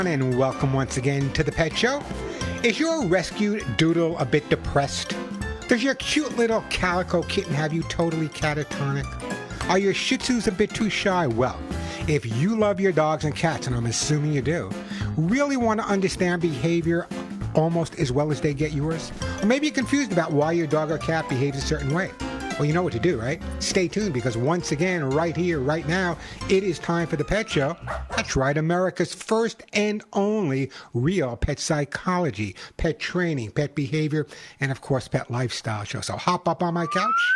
And welcome once again to the Pet Show. Is your rescued doodle a bit depressed? Does your cute little calico kitten have you totally catatonic? Are your Shih Tzus a bit too shy? Well, if you love your dogs and cats, and I'm assuming you do, really want to understand behavior almost as well as they get yours, or maybe you're confused about why your dog or cat behaves a certain way, well, you know what to do, right? Stay tuned, because once again, right here, right now, it is time for the Pet Show. That's right, America's first and only real pet psychology, pet training, pet behavior, and of course, pet lifestyle show. So hop up on my couch.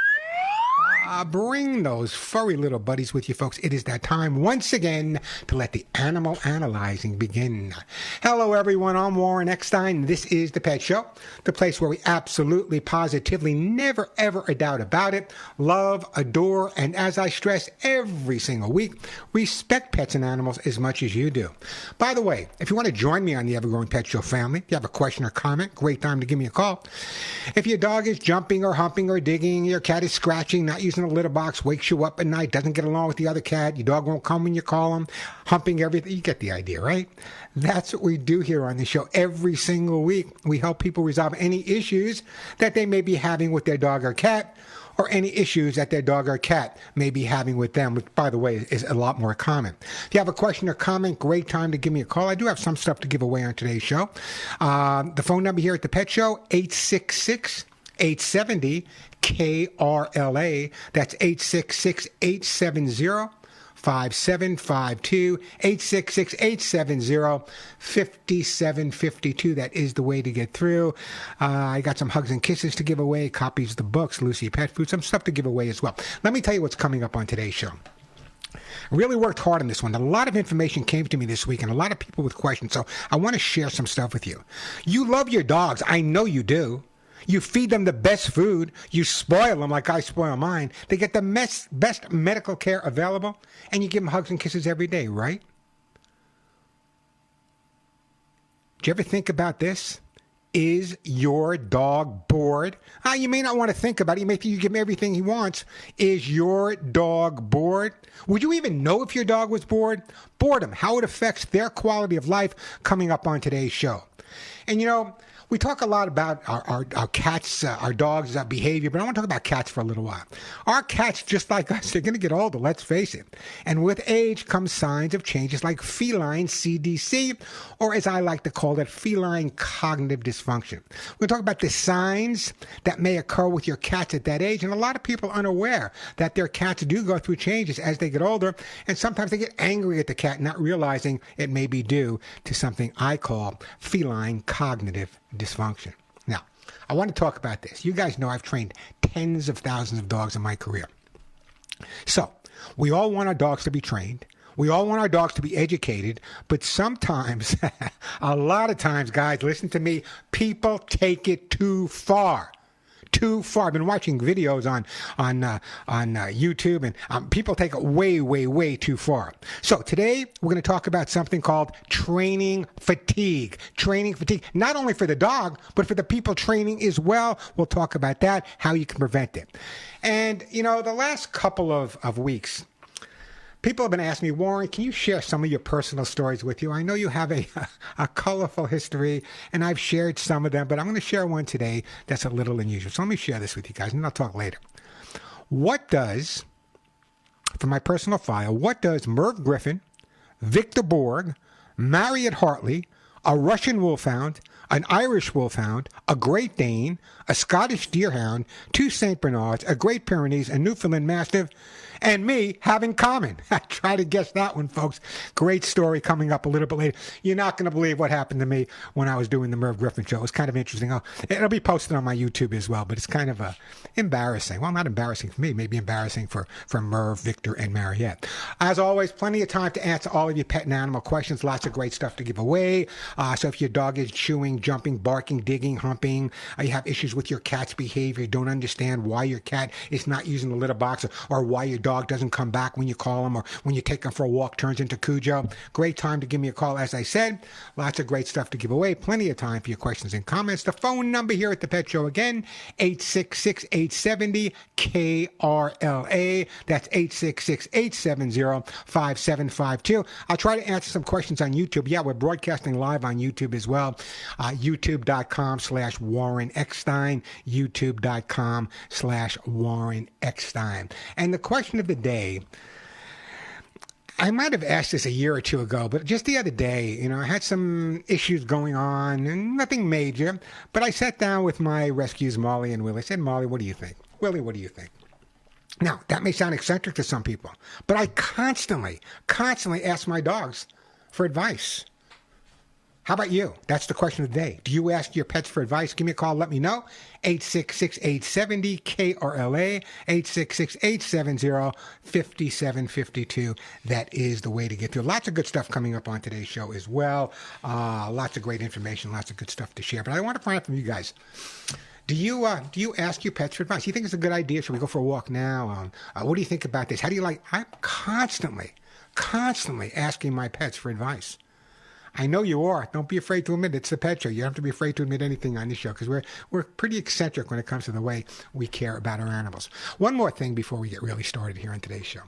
Bring those furry little buddies with you, folks. It is that time once again to let the animal analyzing begin. Hello, everyone. I'm Warren Eckstein. This is the Pet Show, the place where we absolutely, positively, never, ever a doubt about it, love, adore, and as I stress every single week, respect pets and animals as much as you do. By the way, if you want to join me on the Ever-Growing Pet Show family, if you have a question or comment, great time to give me a call. If your dog is jumping or humping or digging, your cat is scratching, not using a litter box, wakes you up at night, doesn't get along with the other cat, your dog won't come when you call him, humping everything, you get the idea, right? That's what we do here on the show every single week. We help people resolve any issues that they may be having with their dog or cat, or any issues that their dog or cat may be having with them, which, by the way, is a lot more common. If you have a question or comment, great time to give me a call. I do have some stuff to give away on today's show. The phone number here at the Pet Show, 866-870 KRLA. That's 866-870-5752, 866-870-5752. That is the way to get through. I got some hugs and kisses to give away, copies of the books, Lucy Pet Food, some stuff to give away as well. Let me tell you what's coming up on today's show. I really worked hard on this one. A lot of information came to me this week and a lot of people with questions, so I want to share some stuff with you. You love your dogs. I know you do. You feed them the best food. You spoil them like I spoil mine. They get the best medical care available, and you give them hugs and kisses every day, right? Do you ever think about this? Is your dog bored? You may not want to think about it. You may think you give him everything he wants. Is your dog bored? Would you even know if your dog was bored? Boredom, how it affects their quality of life, coming up on today's show. And you know, we talk a lot about our cats, our dogs' behavior, but I want to talk about cats for a little while. Our cats, just like us, they're going to get older, let's face it. And with age comes signs of changes like feline CDC, or as I like to call it, feline cognitive dysfunction. We're going to talk about the signs that may occur with your cats at that age, and a lot of people are unaware that their cats do go through changes as they get older, and sometimes they get angry at the cat, not realizing it may be due to something I call feline cognitive dysfunction. Now, I want to talk about this. You guys know I've trained tens of thousands of dogs in my career. So, we all want our dogs to be trained. We all want our dogs to be educated, but sometimes, a lot of times, guys, listen to me, people take it too far. Too far. I've been watching videos on YouTube, and people take it way, way, way too far. So today we're going to talk about something called training fatigue. Training fatigue, not only for the dog, but for the people training as well. We'll talk about that, how you can prevent it. And, you know, the last couple of weeks, people have been asking me, Warren, can you share some of your personal stories with you? I know you have a colorful history, and I've shared some of them, but I'm going to share one today that's a little unusual. So let me share this with you guys, and I'll talk later. For my personal file, what does Merv Griffin, Victor Borg, Marriott Hartley, a Russian Wolfhound, an Irish Wolfhound, a Great Dane, a Scottish Deerhound, 2 St. Bernards, a Great Pyrenees, a Newfoundland Mastiff, and me have in common? Try to guess that one, folks. Great story coming up a little bit later. You're not going to believe what happened to me when I was doing the Merv Griffin show. It was kind of interesting. It'll be posted on my YouTube as well, but it's kind of embarrassing. Well, not embarrassing for me, maybe embarrassing for Merv, Victor, and Mariette. As always, plenty of time to answer all of your pet and animal questions. Lots of great stuff to give away. So if your dog is chewing, jumping, barking, digging, humping, you have issues with your cat's behavior, don't understand why your cat is not using the litter box, or why your dog doesn't come back when you call him, or when you take him for a walk turns into Cujo. Great time to give me a call. As I said, lots of great stuff to give away. Plenty of time for your questions and comments. The phone number here at the Pet Show again, 866-870-KRLA. That's 866-870-5752. I'll try to answer some questions on YouTube. Yeah, we're broadcasting live on YouTube as well. YouTube.com/Warren Eckstein. YouTube.com/Warren Eckstein. And the question of the day, I might have asked this a year or two ago, but just the other day, I had some issues going on, and nothing major, but I sat down with my rescues, Molly and Willie. I said, Molly, what do you think? Willie, what do you think? Now, that may sound eccentric to some people, but I constantly ask my dogs for advice. How about you? That's the question of the day. Do you ask your pets for advice? Give me a call. Let me know. 866-870-KRLA, 866-870-5752. That is the way to get through. Lots of good stuff coming up on today's show as well. Lots of great information, lots of good stuff to share. But I want to find out from you guys. Do you ask your pets for advice? Do you think it's a good idea? Should we go for a walk now? What do you think about this? How do you like? I'm constantly asking my pets for advice. I know you are. Don't be afraid to admit it. It's the Pet Show. You don't have to be afraid to admit anything on this show, because we're pretty eccentric when it comes to the way we care about our animals. One more thing before we get really started here on today's show.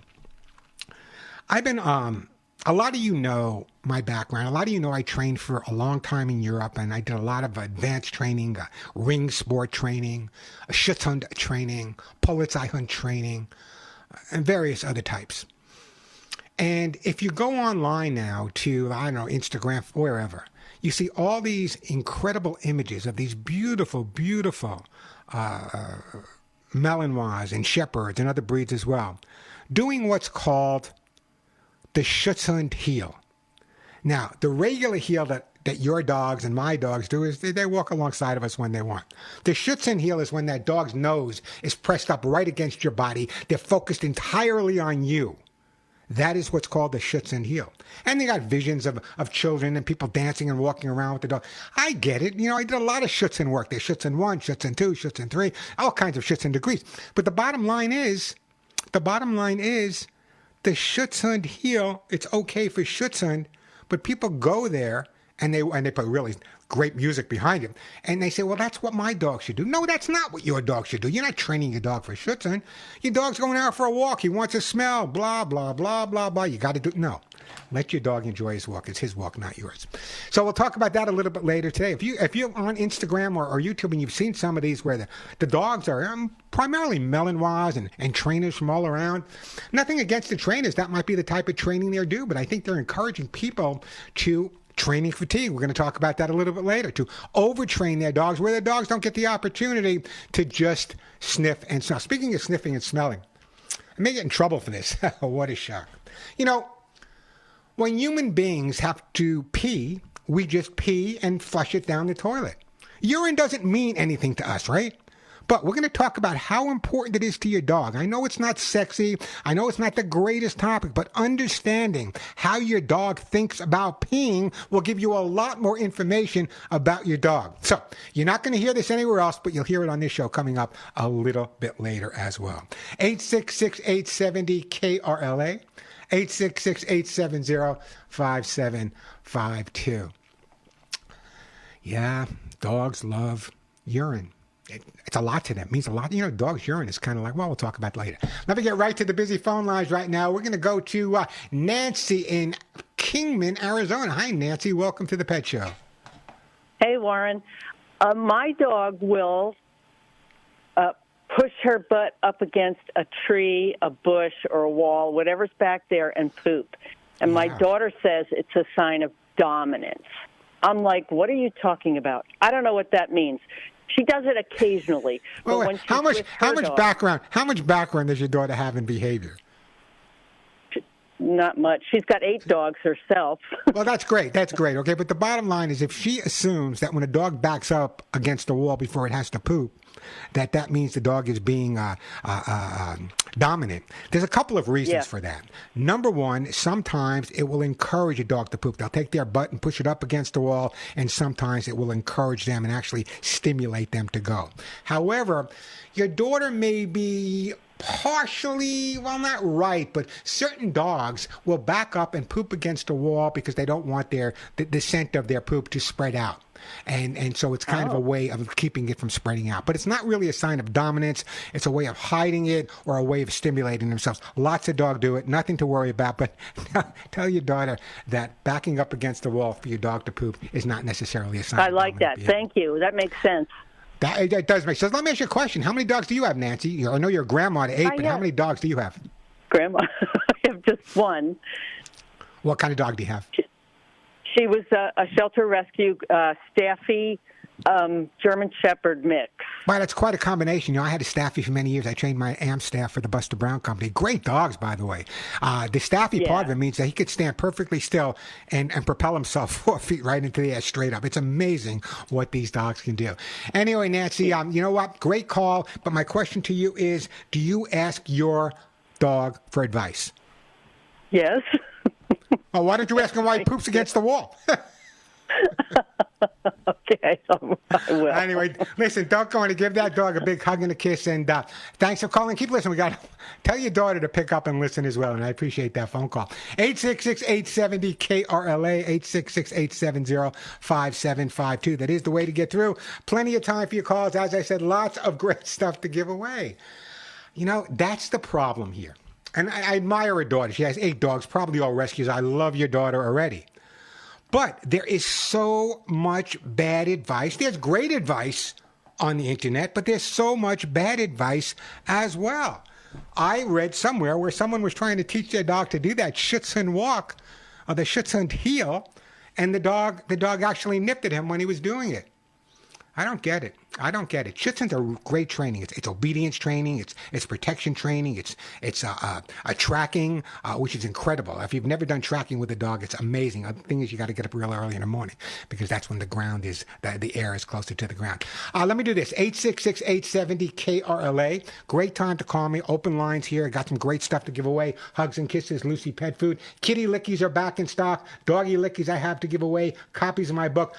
I've been a lot of you know my background. A lot of you know I trained for a long time in Europe, and I did a lot of advanced training, ring sport training, Schutzhund training, Polizeihund training, and various other types. And if you go online now to, Instagram, wherever, you see all these incredible images of these beautiful, beautiful Malinois and Shepherds and other breeds as well, doing what's called the Schutzhund heel. Now, the regular heel that your dogs and my dogs do is they walk alongside of us when they want. The Schutzhund heel is when that dog's nose is pressed up right against your body. They're focused entirely on you. That is what's called the Schutzhund heel. And they got visions of children and people dancing and walking around with the dog. I get it. I did a lot of Schutzhund work. There's Schutzhund 1, Schutzhund 2, Schutzhund 3, all kinds of Schutzhund degrees. But the bottom line is the Schutzhund heel, it's okay for Schutzhund, but people go there and they put really great music behind it. And they say, well, that's what my dog should do. No, that's not what your dog should do. You're not training your dog for Schutzhund. Your dog's going out for a walk. He wants to smell, blah, blah, blah, blah, blah. You got to do, no. Let your dog enjoy his walk. It's his walk, not yours. So we'll talk about that a little bit later today. If you're on Instagram or YouTube and you've seen some of these where the dogs are primarily Malinois and trainers from all around, nothing against the trainers. That might be the type of training they do, but I think they're encouraging people to training fatigue. We're going to talk about that a little bit later, to overtrain their dogs where their dogs don't get the opportunity to just sniff and smell. Speaking of sniffing and smelling, I may get in trouble for this. What a shock. When human beings have to pee, we just pee and flush it down the toilet. Urine doesn't mean anything to us, right? But we're going to talk about how important it is to your dog. I know it's not sexy. I know it's not the greatest topic, but understanding how your dog thinks about peeing will give you a lot more information about your dog. So you're not going to hear this anywhere else, but you'll hear it on this show coming up a little bit later as well. 866-870-KRLA, 866-870-5752. Yeah, dogs love urine. It's a lot to them. It means a lot. Dog's urine is kind of like, well, we'll talk about it later. Let me get right to the busy phone lines right now. We're going to go to Nancy in Kingman, Arizona. Hi, Nancy. Welcome to the Pet Show. Hey, Warren. My dog will push her butt up against a tree, a bush, or a wall, whatever's back there, and poop. And my daughter says it's a sign of dominance. I'm like, what are you talking about? I don't know what that means. She does it occasionally. Well, wait, how much background does your daughter have in behavior? Not much. She's got 8 dogs herself. Well, that's great. Okay, but the bottom line is if she assumes that when a dog backs up against the wall before it has to poop, that means the dog is being dominant. There's a couple of reasons for that. Number one, sometimes it will encourage a dog to poop. They'll take their butt and push it up against the wall, and sometimes it will encourage them and actually stimulate them to go. However, your daughter may be partially, well, not right, but certain dogs will back up and poop against a wall because they don't want the scent of their poop to spread out. And so it's kind of a way of keeping it from spreading out. But it's not really a sign of dominance. It's a way of hiding it or a way of stimulating themselves. Lots of dogs do it. Nothing to worry about. But tell your daughter that backing up against the wall for your dog to poop is not necessarily a sign I of like that. behavior. Thank you. That makes sense. That does make sense. Let me ask you a question. How many dogs do you have, Nancy? I know you're a grandma to 8, but how many dogs do you have? Grandma, I have just one. What kind of dog do you have? She was a shelter rescue Staffy German Shepherd mix. Wow, that's quite a combination. I had a Staffy for many years. I trained my AMP staff for the Buster Brown Company. Great dogs, by the way. The Staffy part of it means that he could stand perfectly still and propel himself 4 feet right into the air straight up. It's amazing what these dogs can do. Anyway, Nancy, you know what? Great call. But my question to you is, do you ask your dog for advice? Yes. Oh, why don't you ask him why he poops against the wall? Okay, I will. Anyway, listen, don't go and give that dog a big hug and a kiss. And thanks for calling. Keep listening. Tell your daughter to pick up and listen as well. And I appreciate that phone call. 866-870-KRLA, 866-870-5752. That is the way to get through. Plenty of time for your calls. As I said, lots of great stuff to give away. That's the problem here. And I admire her daughter. She has 8 dogs, probably all rescues. I love your daughter already. But there is so much bad advice. There's great advice on the internet, but there's so much bad advice as well. I read somewhere where someone was trying to teach their dog to do that Schutzhund walk, or the Schutzhund heel, and the dog actually nipped at him when he was doing it. I don't get it. Schutzhunds are great training. It's obedience training. It's protection training. It's a tracking, which is incredible. If you've never done tracking with a dog, it's amazing. The thing is, you got to get up real early in the morning because that's when the air is closer to the ground. Let me do this. 866-870-KRLA. Great time to call me. Open lines here. Got some great stuff to give away. Hugs and kisses, Lucy Pet Food. Kitty Lickies are back in stock. Doggy Lickies I have to give away. Copies of my book.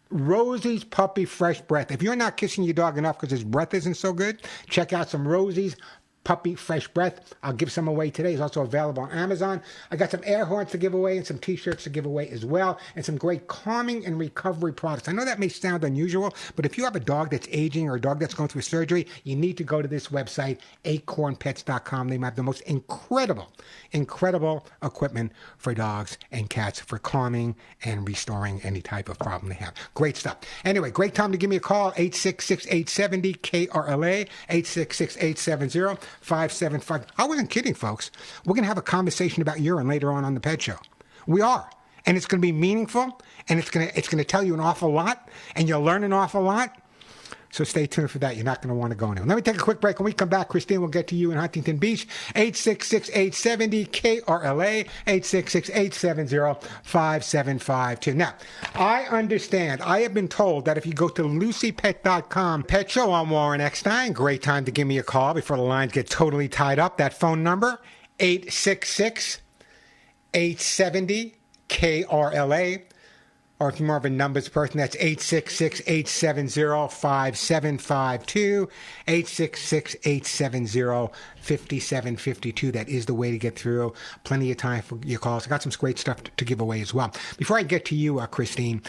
Rosie's Puppy Fresh Breath. If you're not kissing your dog enough because his breath isn't so good, check out some Rosie's Puppy Fresh Breath. I'll give some away today. It's also available on Amazon. I got some air horns to give away and some t-shirts to give away as well, and some great calming and recovery products. I know that may sound unusual, but if you have a dog that's aging or a dog that's going through surgery, you need to go to this website, acornpets.com. They have the most incredible equipment for dogs and cats for calming and restoring any type of problem they have. Great stuff. Anyway, great time to give me a call, 866-870-KRLA, 866-870-5752. I wasn't kidding, folks. We're going to have a conversation about urine later on the Pet Show. We are. And it's going to be meaningful, and it's going to tell you an awful lot, and you'll learn an awful lot. So stay tuned for that. You're not going to want to go anywhere. Let me take a quick break. When we come back, Christine will get to you in Huntington Beach. 866-870-KRLA, 866-870-5752. Now, I understand. I have been told that if you go to LucyPet.com, Pet Show, I'm Warren Eckstein. Great time to give me a call before the lines get totally tied up. That phone number, 866-870-KRLA. Or if you're more of a numbers person, that's 866-870-5752, 866-870-5752. That is the way to get through. Plenty of time for your calls. I got some great stuff to give away as well. Before I get to you, Christine,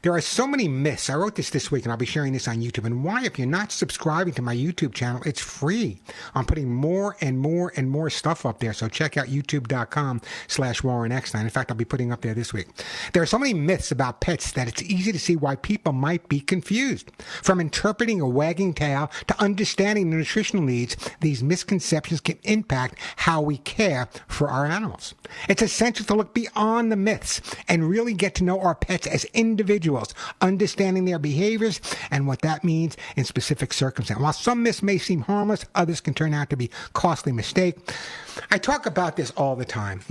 there are so many myths. I wrote this week, and I'll be sharing this on YouTube. And why, if you're not subscribing to my YouTube channel, it's free. I'm putting more and more and more stuff up there. So check out youtube.com/Warren Eckstein. In fact, I'll be putting up there this week. There are so many myths about pets that it's easy to see why people might be confused. From interpreting a wagging tail to understanding the nutritional needs, these misconceptions can impact how we care for our animals. It's essential to look beyond the myths and really get to know our pets as individuals, understanding their behaviors and what that means in specific circumstances. While some myths may seem harmless, others can turn out to be costly mistakes. I talk about this all the time.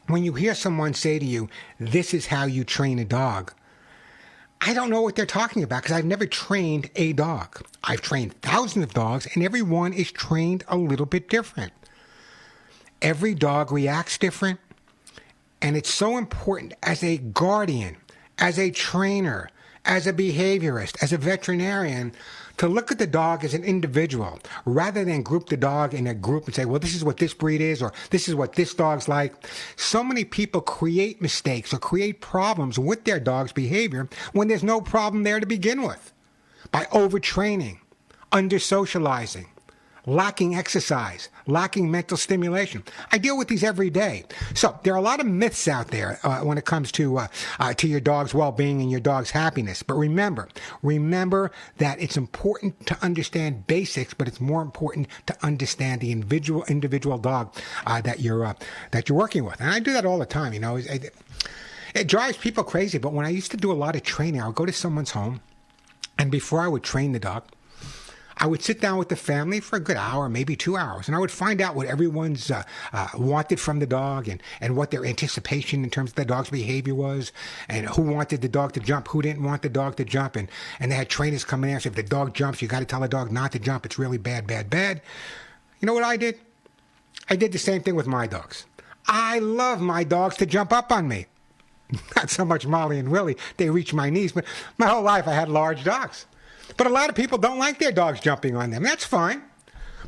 When you hear someone say to you, "This is how you train a dog," I don't know what they're talking about because I've never trained a dog. I've trained thousands of dogs, and every one is trained a little bit different. Every dog reacts different, and it's so important as a guardian, as a trainer, as a behaviorist, as a veterinarian, to look at the dog as an individual rather than group the dog in a group and say, well, this is what this breed is, or this is what this dog's like. So many people create mistakes or create problems with their dog's behavior when there's no problem there to begin with, by overtraining, under-socializing, lacking exercise, lacking mental stimulation. I deal with these every day. So there are a lot of myths out there when it comes to your dog's well-being and your dog's happiness. But remember that it's important to understand basics, but it's more important to understand the individual dog that you're working with. And I do that all the time. You know, it drives people crazy. But when I used to do a lot of training, I would go to someone's home, and before I would train the dog, I would sit down with the family for a good hour, maybe 2 hours, and I would find out what everyone's wanted from the dog and what their anticipation in terms of the dog's behavior was, and who wanted the dog to jump, who didn't want the dog to jump, and they had trainers come in and say, if the dog jumps, you got to tell the dog not to jump. It's really bad, bad, bad. You know what I did? I did the same thing with my dogs. I love my dogs to jump up on me. Not so much Molly and Willie. They reach my knees, but my whole life I had large dogs. But a lot of people don't like their dogs jumping on them. That's fine.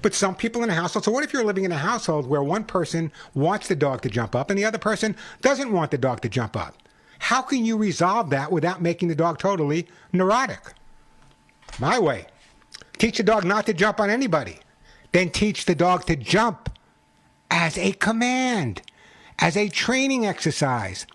But some people in a household, so what if you're living in a household where one person wants the dog to jump up and the other person doesn't want the dog to jump up? How can you resolve that without making the dog totally neurotic? My way. Teach the dog not to jump on anybody. Then teach the dog to jump as a command, as a training exercise.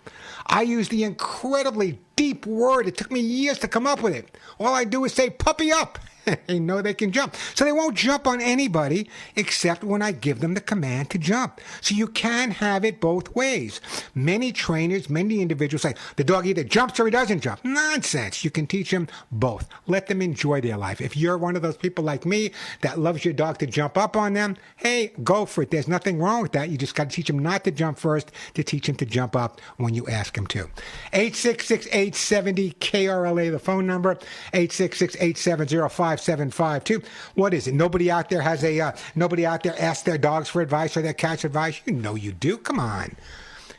I use the incredibly deep word. It took me years to come up with it. All I do is say, puppy up. They know they can jump. So they won't jump on anybody except when I give them the command to jump. So you can have it both ways. Many trainers, many individuals say, the dog either jumps or he doesn't jump. Nonsense. You can teach them both. Let them enjoy their life. If you're one of those people like me that loves your dog to jump up on them, hey, go for it. There's nothing wrong with that. You just got to teach them not to jump first, to teach them to jump up when you ask them to. 866-870-KRLA, the phone number, 866-870-5752. What is it? Nobody out there asks their dogs for advice or their cats advice? You know you do. Come on.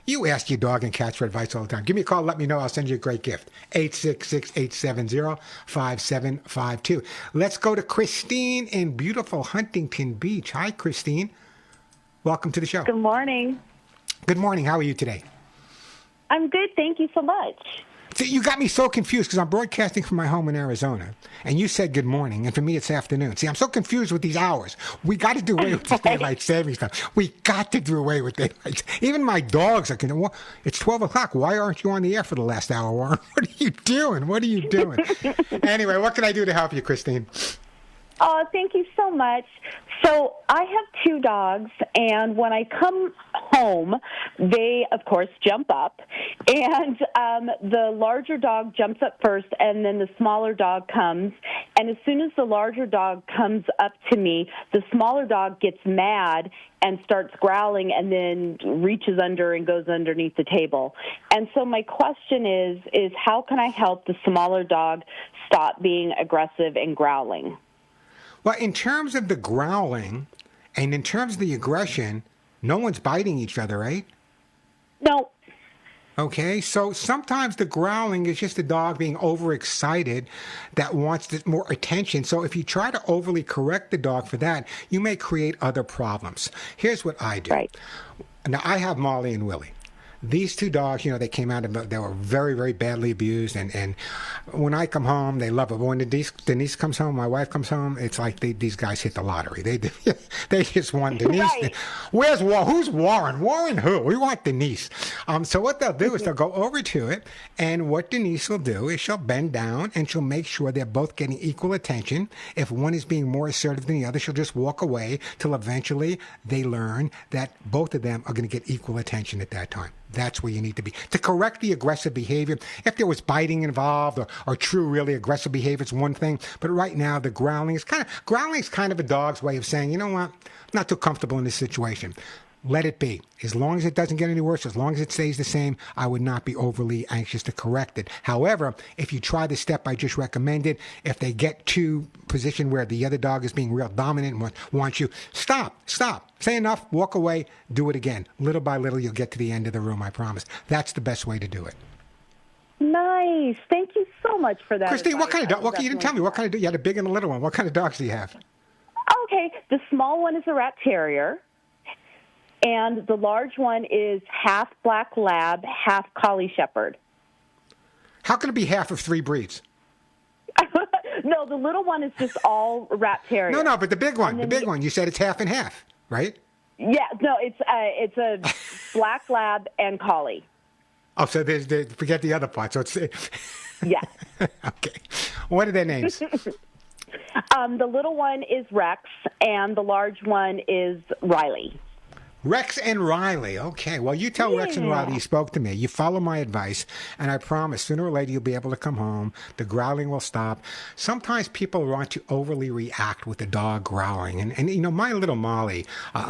You ask your dog and cats for advice all the time. Give me a call. Let me know. I'll send you a great gift. 866-870-5752. Let's go to Christine in beautiful Huntington Beach. Hi, Christine. Welcome to the show. Good morning. Good morning. How are you today? I'm good. Thank you so much. See, you got me so confused because I'm broadcasting from my home in Arizona, and you said good morning, and for me it's afternoon. See, I'm so confused with these hours. We got to do away with this daylight saving stuff. We got to do away with daylight. Even my dogs are going, well, it's 12 o'clock. Why aren't you on the air for the last hour, Warren? What are you doing? What are you doing? Anyway, what can I do to help you, Christine? Oh, thank you so much. So I have 2 dogs, and when I come home, they, of course, jump up. And the larger dog jumps up first, and then the smaller dog comes. And as soon as the larger dog comes up to me, the smaller dog gets mad and starts growling and then reaches under and goes underneath the table. And so my question is how can I help the smaller dog stop being aggressive and growling? Well, in terms of the growling and in terms of the aggression, no one's biting each other, right? No. Okay, so sometimes the growling is just the dog being overexcited that wants more attention. So if you try to overly correct the dog for that, you may create other problems. Here's what I do. Right. Now, I have Molly and Willie. These 2 dogs, they came out of, they were very, very badly abused. And when I come home, they love it. But when Denise comes home, my wife comes home, it's like these guys hit the lottery. They just won Denise. Right. Who's Warren? Warren who? We want Denise. So what they'll do is they'll go over to it. And what Denise will do is she'll bend down and she'll make sure they're both getting equal attention. If one is being more assertive than the other, she'll just walk away till eventually they learn that both of them are going to get equal attention at that time. That's where you need to be. To correct the aggressive behavior, if there was biting involved or true, really aggressive behavior, it's one thing. But right now, the growling is kind of a dog's way of saying, you know what, I'm not too comfortable in this situation. Let it be. As long as it doesn't get any worse, as long as it stays the same, I would not be overly anxious to correct it. However, if you try the step I just recommended, if they get to a position where the other dog is being real dominant and wants you, stop. Say enough, walk away, do it again. Little by little, you'll get to the end of the room, I promise. That's the best way to do it. Nice. Thank you so much for that. Christine, what kind of dog? advice. You didn't tell me. What kind of dog? You had a big and a little one. What kind of dogs do you have? Okay, the small one is a rat terrier, and the large one is half black lab, half collie shepherd. How can it be half of 3 breeds? No, the little one is just all rat terrier. No, but the big one, you said it's half and half, right? Yeah, no, it's a black lab and collie. Oh, so forget the other part. So it's Yes. okay. What are their names? The little one is Rex, and the large one is Riley. Rex and Riley. Okay. Well, you tell Rex and Riley you spoke to me. You follow my advice, and I promise sooner or later you'll be able to come home. The growling will stop. Sometimes people want to overly react with the dog growling. And you know, my little Molly,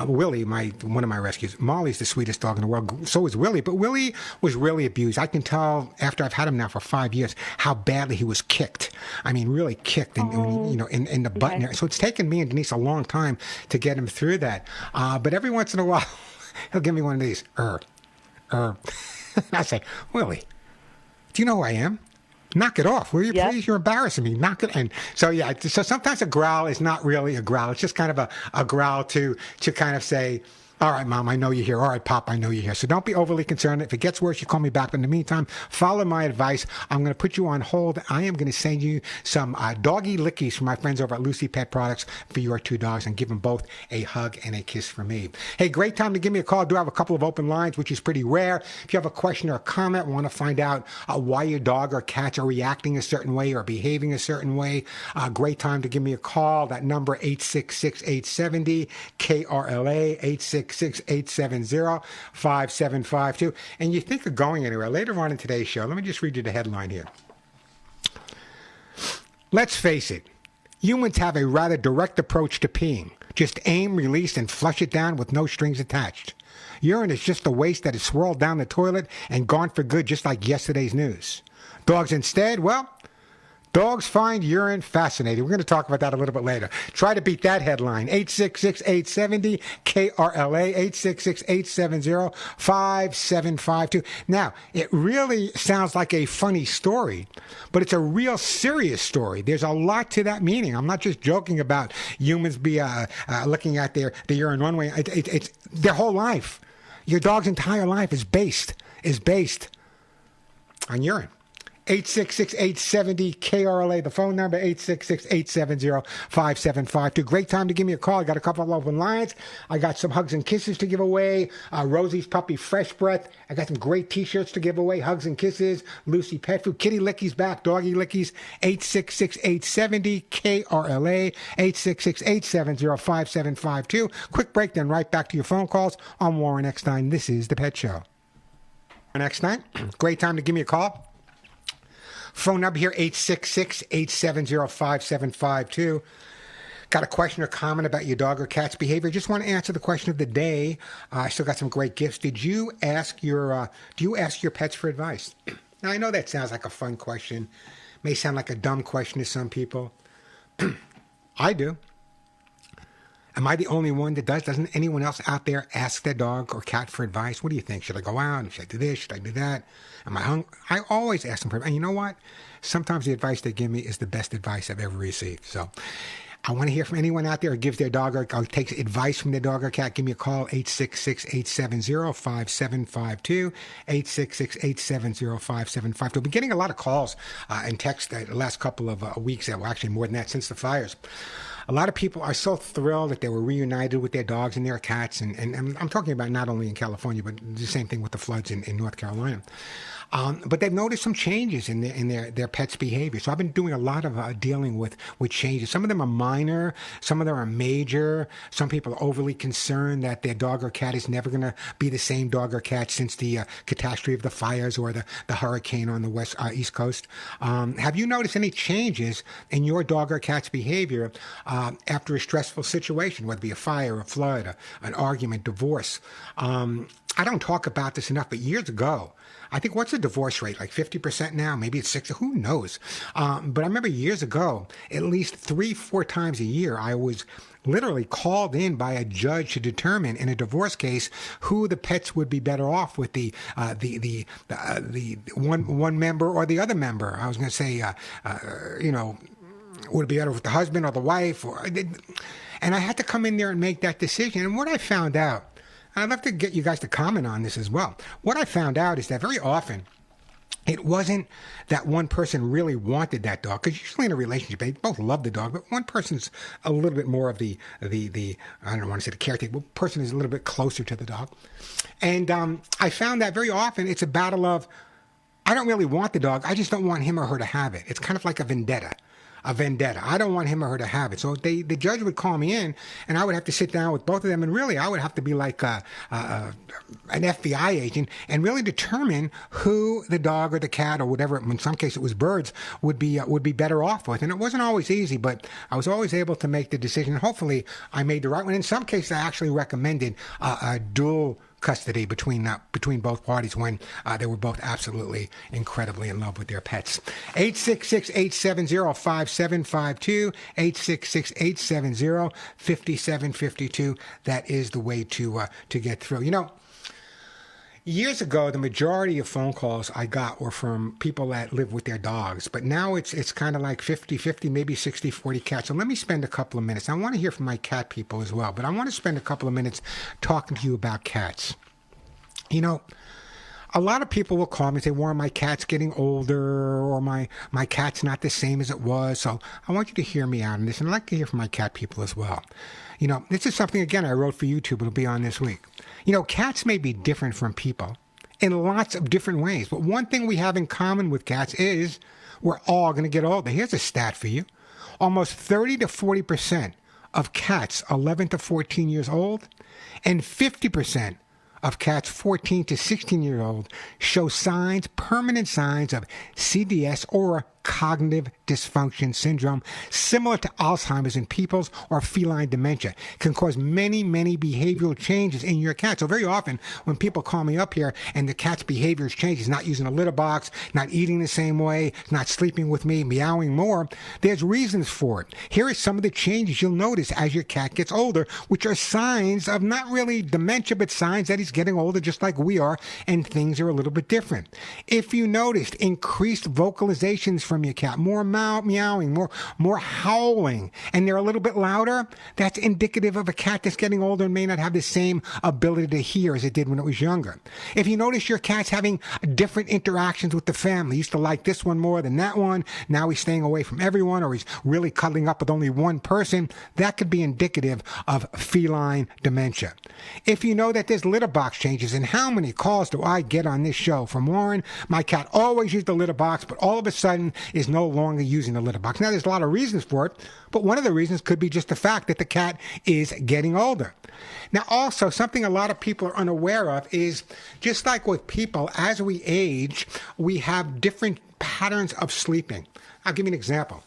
Willie, one of my rescues, Molly's the sweetest dog in the world. So is Willie. But Willie was really abused. I can tell after I've had him now for 5 years how badly he was kicked. I mean, really kicked in the butt. Okay. So it's taken me and Denise a long time to get him through that. But every once in a while, he'll give me one of these. And I say, Willie, do you know who I am? Knock it off, will you, please? You're embarrassing me. Knock it. And so, yeah, so sometimes a growl is not really a growl. It's just kind of a growl to kind of say, all right, Mom, I know you're here. All right, Pop, I know you're here. So don't be overly concerned. If it gets worse, you call me back. But in the meantime, follow my advice. I'm going to put you on hold. I am going to send you some doggy lickies from my friends over at Lucy Pet Products for your 2 dogs and give them both a hug and a kiss from me. Hey, great time to give me a call. I do have a couple of open lines, which is pretty rare. If you have a question or a comment, want to find out why your dog or cats are reacting a certain way or behaving a certain way, great time to give me a call. That number, 866-870-KRLA, 866-870-5752. And you think of going anywhere. Later on in today's show, let me just read you the headline here. Let's face it, humans have a rather direct approach to peeing. Just aim, release, and flush it down with no strings attached. Urine is just a waste that is swirled down the toilet and gone for good, just like yesterday's news. Dogs instead, well, dogs find urine fascinating. We're going to talk about that a little bit later. Try to beat that headline. 866-870-KRLA, 866-870-5752. Now, it really sounds like a funny story, but it's a real serious story. There's a lot to that meaning. I'm not just joking about humans looking at the urine one way. It's their whole life. Your dog's entire life is based on urine. 866-870-KRLA, the phone number, 866-870-5752. Great time to give me a call. I got a couple of open lines. I got some hugs and kisses to give away. Rosie's Puppy Fresh Breath. I got some great T-shirts to give away. Hugs and kisses. Lucy Pet Food. Kitty Lickies back. Doggy Lickies. 866-870-KRLA, 866-870-5752. Quick break, then right back to your phone calls. I'm Warren Eckstein. This is The Pet Show. Warren Eckstein. Great time to give me a call. Phone number here, 866-870-5752. Got a question or comment about your dog or cat's behavior? Just want to answer the question of the day. I still got some great gifts. Do you ask your pets for advice? Now, I know that sounds like a fun question. May sound like a dumb question to some people. I do. Am I the only one that does? Doesn't anyone else out there ask their dog or cat for advice? What do you think? Should I go out? Should I do this? Should I do that? Am I hungry? I always ask them for advice. And you know what? Sometimes the advice they give me is the best advice I've ever received. So I want to hear from anyone out there who gives their dog or takes advice from their dog or cat. Give me a call, 866-870-5752, 866-870-5752. I've been getting a lot of calls and texts the last couple of weeks, well, actually more than that, since the fires. A lot of people are so thrilled that they were reunited with their dogs and their cats. And I'm talking about not only in California, but the same thing with the floods in North Carolina. But they've noticed some changes in their pets' behavior. So I've been doing a lot of dealing with changes. Some of them are minor. Some of them are major. Some people are overly concerned that their dog or cat is never going to be the same dog or cat since the catastrophe of the fires or the hurricane on the East Coast. Have you noticed any changes in your dog or cat's behavior after a stressful situation, whether it be a fire, a flood, an argument, divorce? I don't talk about this enough, but years ago, I think, what's the divorce rate? Like 50% now? Maybe it's 60, who knows? But I remember years ago, at least 3-4 times a year, I was literally called in by a judge to determine in a divorce case who the pets would be better off with, the one member or the other member. I was going to say, would it be better with the husband or the wife? And I had to come in there and make that decision. And what I found out, and I'd love to get you guys to comment on this as well. What I found out is that very often, it wasn't that one person really wanted that dog, because usually in a relationship, they both love the dog, but one person's a little bit more of the I don't want to say the caretaker, but person is a little bit closer to the dog. And I found that very often it's a battle of, I don't really want the dog, I just don't want him or her to have it. It's kind of like a vendetta. I don't want him or her to have it. So the judge would call me in, and I would have to sit down with both of them, and really I would have to be like an FBI agent and really determine who the dog or the cat or whatever, in some cases it was birds, would be better off with. And it wasn't always easy, but I was always able to make the decision. Hopefully I made the right one. In some cases I actually recommended a dual custody between both parties when they were both absolutely incredibly in love with their pets. 866-870-5752, 866-870-5752. That is the way to get through. Years ago, the majority of phone calls I got were from people that live with their dogs, but now it's kind of like 50-50, maybe 60-40 cats. So let me spend a couple of minutes. I want to hear from my cat people as well, but I want to spend a couple of minutes talking to you about cats. A lot of people will call me and say, Warren, my cat's getting older, or my cat's not the same as it was. So I want you to hear me out on this, and I'd like to hear from my cat people as well. This is something, again, I wrote for YouTube. It'll be on this week. Cats may be different from people in lots of different ways, but one thing we have in common with cats is we're all going to get older. Here's a stat for you. Almost 30 to 40% of cats 11 to 14 years old and 50% of cats 14 to 16 years old show permanent signs of CDS or cognitive dysfunction syndrome, similar to Alzheimer's in people's or feline dementia. Can cause many, many behavioral changes in your cat. So very often when people call me up here and the cat's behavior changes, not using a litter box, not eating the same way, not sleeping with me, meowing more, there's reasons for it. Here are some of the changes you'll notice as your cat gets older, which are signs of not really dementia, but signs that he's getting older just like we are, and things are a little bit different. If you noticed increased vocalizations from your cat, more meowing, more howling, and they're a little bit louder, that's indicative of a cat that's getting older and may not have the same ability to hear as it did when it was younger. If you notice your cat's having different interactions with the family, he used to like this one more than that one, now he's staying away from everyone, or he's really cuddling up with only one person, that could be indicative of feline dementia. If you know that there's litter box changes, and how many calls do I get on this show from Warren? My cat always used the litter box, but all of a sudden is no longer using the litter box. Now, there's a lot of reasons for it, but one of the reasons could be just the fact that the cat is getting older. Now, also, something a lot of people are unaware of is, just like with people, as we age, we have different patterns of sleeping. I'll give you an example.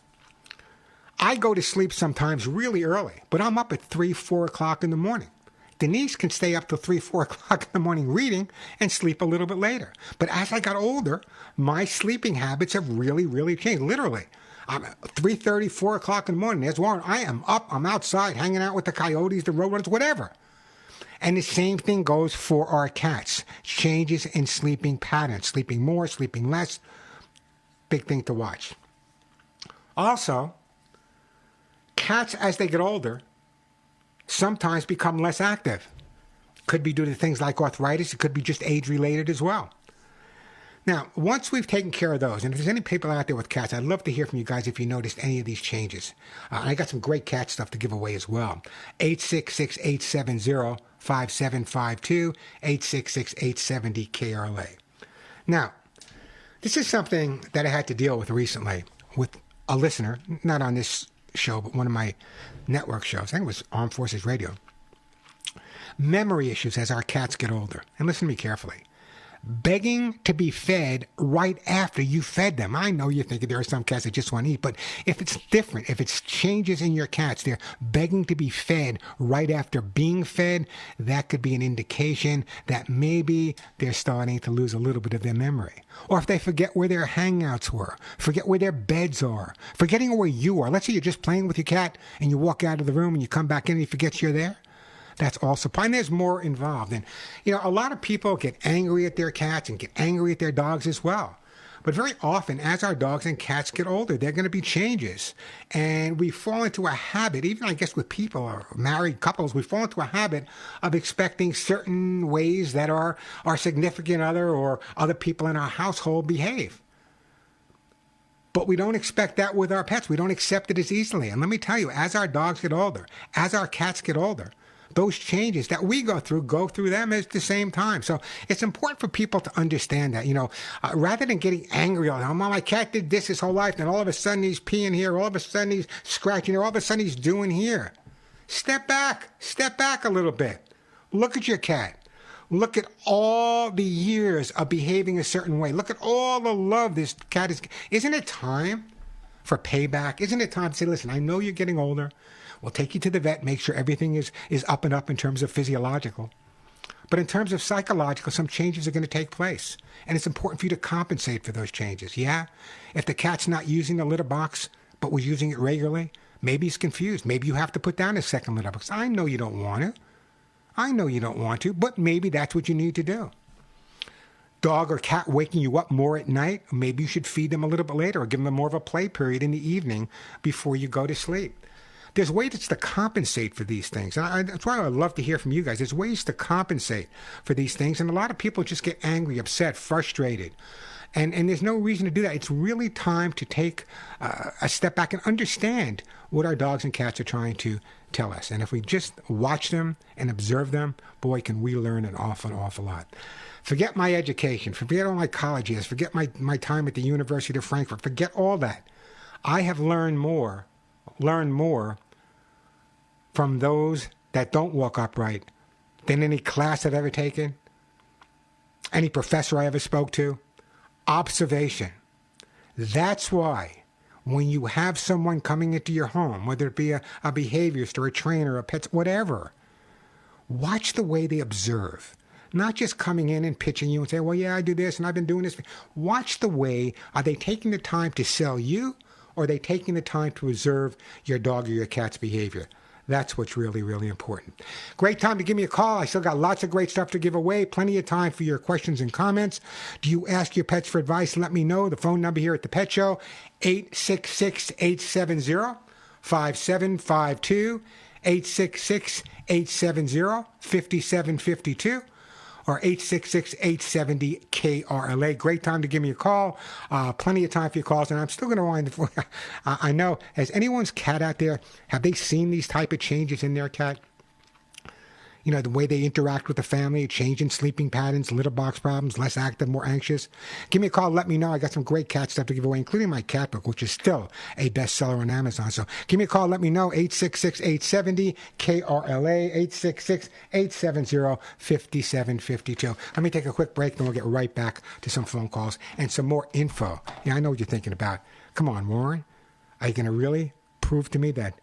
I go to sleep sometimes really early, but I'm up at 3, 4 o'clock in the morning. Denise can stay up till 3, 4 o'clock in the morning reading and sleep a little bit later. But as I got older, my sleeping habits have really, really changed. Literally, I'm at 3:30, 4 o'clock in the morning. There's Warren. I am up. I'm outside hanging out with the coyotes, the roadrunners, whatever. And the same thing goes for our cats. Changes in sleeping patterns. Sleeping more, sleeping less. Big thing to watch. Also, cats, as they get older, sometimes become less active. Could be due to things like arthritis. It could be just age-related as well. Now, once we've taken care of those, and if there's any people out there with cats, I'd love to hear from you guys if you noticed any of these changes. I got some great cat stuff to give away as well. 866-870-5752, 866-870-KRLA. Now, this is something that I had to deal with recently with a listener, not on this show, but one of my network shows. I think it was Armed Forces Radio. Memory issues as our cats get older. And listen to me carefully. begging to be fed right after you fed them. I know you're thinking there are some cats that just want to eat, but if it's different, if it's changes in your cats, they're begging to be fed right after being fed, that could be an indication that maybe they're starting to lose a little bit of their memory. Or if they forget where their hangouts were, forget where their beds are, forgetting where you are. Let's say you're just playing with your cat and you walk out of the room and you come back in and he forgets you're there. That's also fine. There's more involved. And, a lot of people get angry at their cats and get angry at their dogs as well. But very often, as our dogs and cats get older, there are going to be changes. And we fall into a habit, even I guess with people or married couples, we fall into a habit of expecting certain ways that our significant other or other people in our household behave. But we don't expect that with our pets. We don't accept it as easily. And let me tell you, as our dogs get older, as our cats get older, those changes that we go through them at the same time. So it's important for people to understand that, rather than getting angry all the time, my cat did this his whole life, and all of a sudden he's peeing here, all of a sudden he's scratching here, all of a sudden he's doing here. Step back a little bit. Look at your cat. Look at all the years of behaving a certain way. Look at all the love this cat is. Isn't it time for payback? Isn't it time to say, listen, I know you're getting older. We'll take you to the vet, make sure everything is up and up in terms of physiological. But in terms of psychological, some changes are going to take place. And it's important for you to compensate for those changes. Yeah, if the cat's not using the litter box, but was using it regularly, maybe he's confused. Maybe you have to put down a second litter box. I know you don't want to. But maybe that's what you need to do. Dog or cat waking you up more at night, maybe you should feed them a little bit later or give them more of a play period in the evening before you go to sleep. There's ways to compensate for these things. And that's why I'd love to hear from you guys. There's ways to compensate for these things. And a lot of people just get angry, upset, frustrated. And there's no reason to do that. It's really time to take a step back and understand what our dogs and cats are trying to tell us. And if we just watch them and observe them, boy, can we learn an awful lot. Forget my education. Forget all my college years. Forget my time at the University of Frankfurt. Forget all that. I have learned more from those that don't walk upright than any class I've ever taken, any professor I ever spoke to. Observation. That's why when you have someone coming into your home, whether it be a behaviorist or a trainer, a pet, whatever, watch the way they observe. Not just coming in and pitching you and say, well, yeah, I do this and I've been doing this. Watch the way, are they taking the time to sell you, or are they taking the time to observe your dog or your cat's behavior? That's what's really, really important. Great time to give me a call. I still got lots of great stuff to give away. Plenty of time for your questions and comments. Do you ask your pets for advice? Let me know. The phone number here at the Pet Show, 866-870-5752, 866-870-5752. Or 866-870-KRLA. Great time to give me a call. Plenty of time for your calls. And I'm still going to wind the I know, has anyone's cat out there, have they seen these type of changes in their cat? The way they interact with the family, change in sleeping patterns, litter box problems, less active, more anxious. Give me a call. Let me know. I got some great cat stuff to give away, including my cat book, which is still a bestseller on Amazon. So give me a call. Let me know. 866-870-KRLA, 866-870-5752. Let me take a quick break, then we'll get right back to some phone calls and some more info. Yeah, I know what you're thinking about. Come on, Warren. Are you going to really prove to me that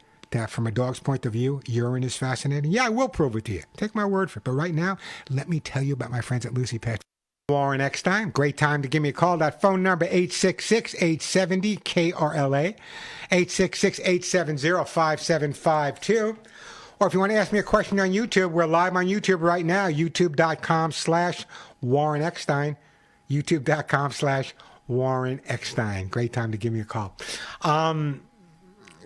from a dog's point of view, urine is fascinating? Yeah, I will prove it to you. Take my word for it. But right now, let me tell you about my friends at Lucy Pet. Warren Eckstein. Great time to give me a call. That phone number, 866-870-KRLA, 866-870-5752. Or if you want to ask me a question on YouTube, we're live on YouTube right now, youtube.com/Warren Eckstein, youtube.com/Warren Eckstein. Great time to give me a call.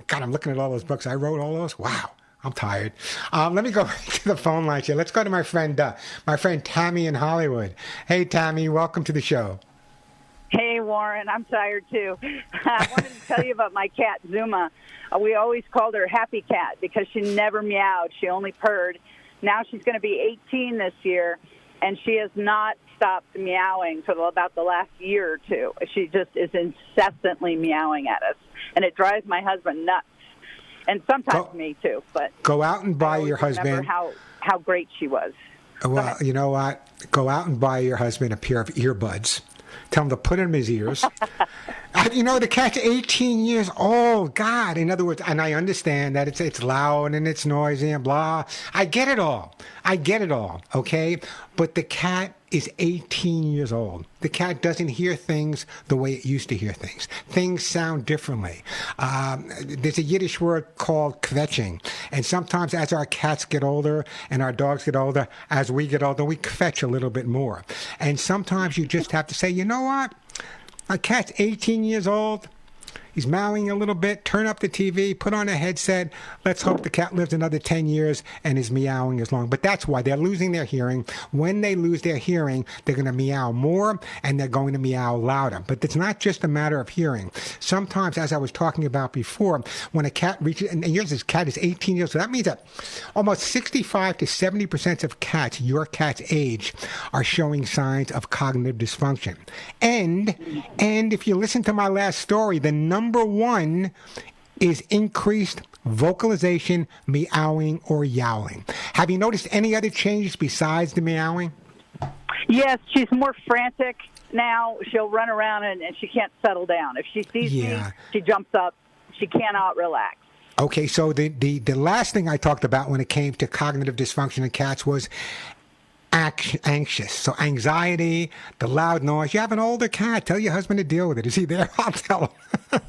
God, I'm looking at all those books. I wrote all those. Wow, I'm tired. Let me go right to the phone lines here. Let's go to my friend Tammy in Hollywood. Hey, Tammy, welcome to the show. Hey, Warren, I'm tired too. I wanted to tell you about my cat, Zuma. We always called her Happy Cat because she never meowed. She only purred. Now she's going to be 18 this year, and she has not stopped meowing for about the last year or two. She just is incessantly meowing at us, and it drives my husband nuts, and sometimes me too. But go out and buy your husband. Remember how great she was. Well, you know what? Go out and buy your husband a pair of earbuds. Tell him to put them in his ears. You know, the cat's 18 years old. God, in other words, and I understand that it's loud and it's noisy and blah. I get it all. Okay? But the cat is 18 years old. The cat doesn't hear things the way it used to hear things. Things sound differently. There's a Yiddish word called kvetching. And sometimes as our cats get older and our dogs get older, as we get older, we kvetch a little bit more. And sometimes you just have to say, you know what? My cat's 18 years old. He's meowing a little bit. Turn up the TV, put on a headset. Let's hope the cat lives another 10 years and is meowing as long. But that's why they're losing their hearing. When they lose their hearing, they're going to meow more and they're going to meow louder. But it's not just a matter of hearing. Sometimes, as I was talking about before, when a cat reaches, and yours, this cat is 18 years old, so that means that almost 65 to 70% of cats your cat's age are showing signs of cognitive dysfunction. And if you listen to my last story, the number one is increased vocalization, meowing, or yowling. Have you noticed any other changes besides the meowing? Yes, she's more frantic now. She'll run around and she can't settle down. If she sees me, she jumps up. She cannot relax. Okay, so the last thing I talked about when it came to cognitive dysfunction in cats was anxious. So anxiety, the loud noise. You have an older cat. Tell your husband to deal with it. Is he there? I'll tell him.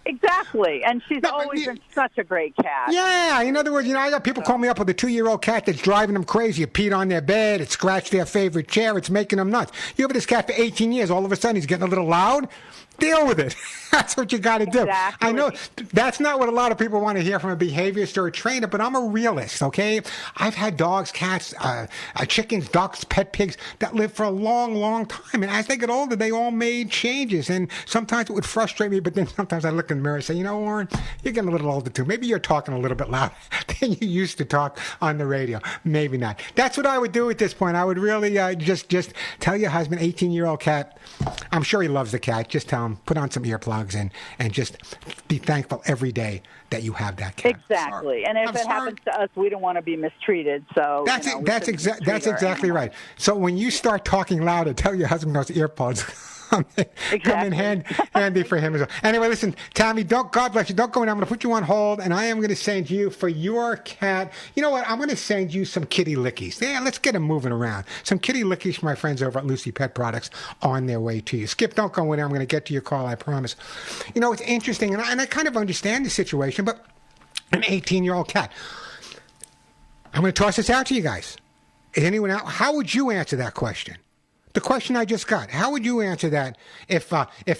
Exactly. And she's always been such a great cat. Yeah. In other words, I got people call me up with a 2-year-old cat that's driving them crazy. It peed on their bed. It scratched their favorite chair. It's making them nuts. You have this cat for 18 years. All of a sudden, he's getting a little loud. Deal with it. That's what you got to do. Exactly. I know that's not what a lot of people want to hear from a behaviorist or a trainer, but I'm a realist, okay? I've had dogs, cats, chickens, ducks, pet pigs that lived for a long, long time. And as they get older, they all made changes. And sometimes it would frustrate me, but then sometimes I look in the mirror and say, Warren, you're getting a little older too. Maybe you're talking a little bit louder than you used to talk on the radio. Maybe not. That's what I would do at this point. I would really just tell your husband, 18-year-old cat, I'm sure he loves the cat. Just tell him, put on some earplugs and just be thankful every day that you have that cat. Exactly. And if it happens to us, we don't want to be mistreated. So that's exactly right. So when you start talking louder, tell your husband those earplugs come in handy for him as well. Anyway, listen, Tammy, God bless you. Don't go in. I'm going to put you on hold, and I am going to send you for your cat. You know what? I'm going to send you some kitty lickies. Yeah, let's get them moving around. Some kitty lickies from my friends over at Lucy Pet Products on their way to you. Skip, don't go in there. I'm going to get to your call, I promise. It's interesting, and I kind of understand the situation, but an 18-year-old cat. I'm going to toss this out to you guys. Is anyone out? How would you answer that question? The question I just got. How would you answer that if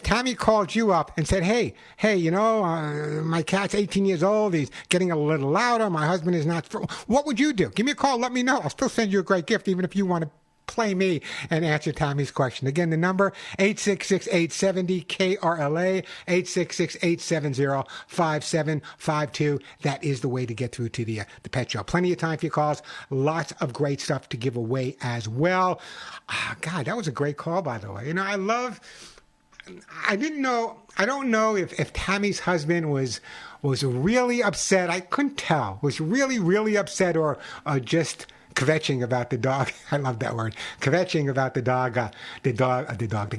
Tammy called you up and said, hey, my cat's 18 years old. He's getting a little louder. My husband is not. What would you do? Give me a call. Let me know. I'll still send you a great gift, even if you want to play me and answer Tammy's question. Again, the number, 866-870-KRLA, 866-870-5752. That is the way to get through to the pet show. Plenty of time for your calls. Lots of great stuff to give away as well. God, that was a great call, by the way. I don't know if Tammy's husband was really upset. I couldn't tell. Was really, really upset or just kvetching about the dog. I love that word. Kvetching about the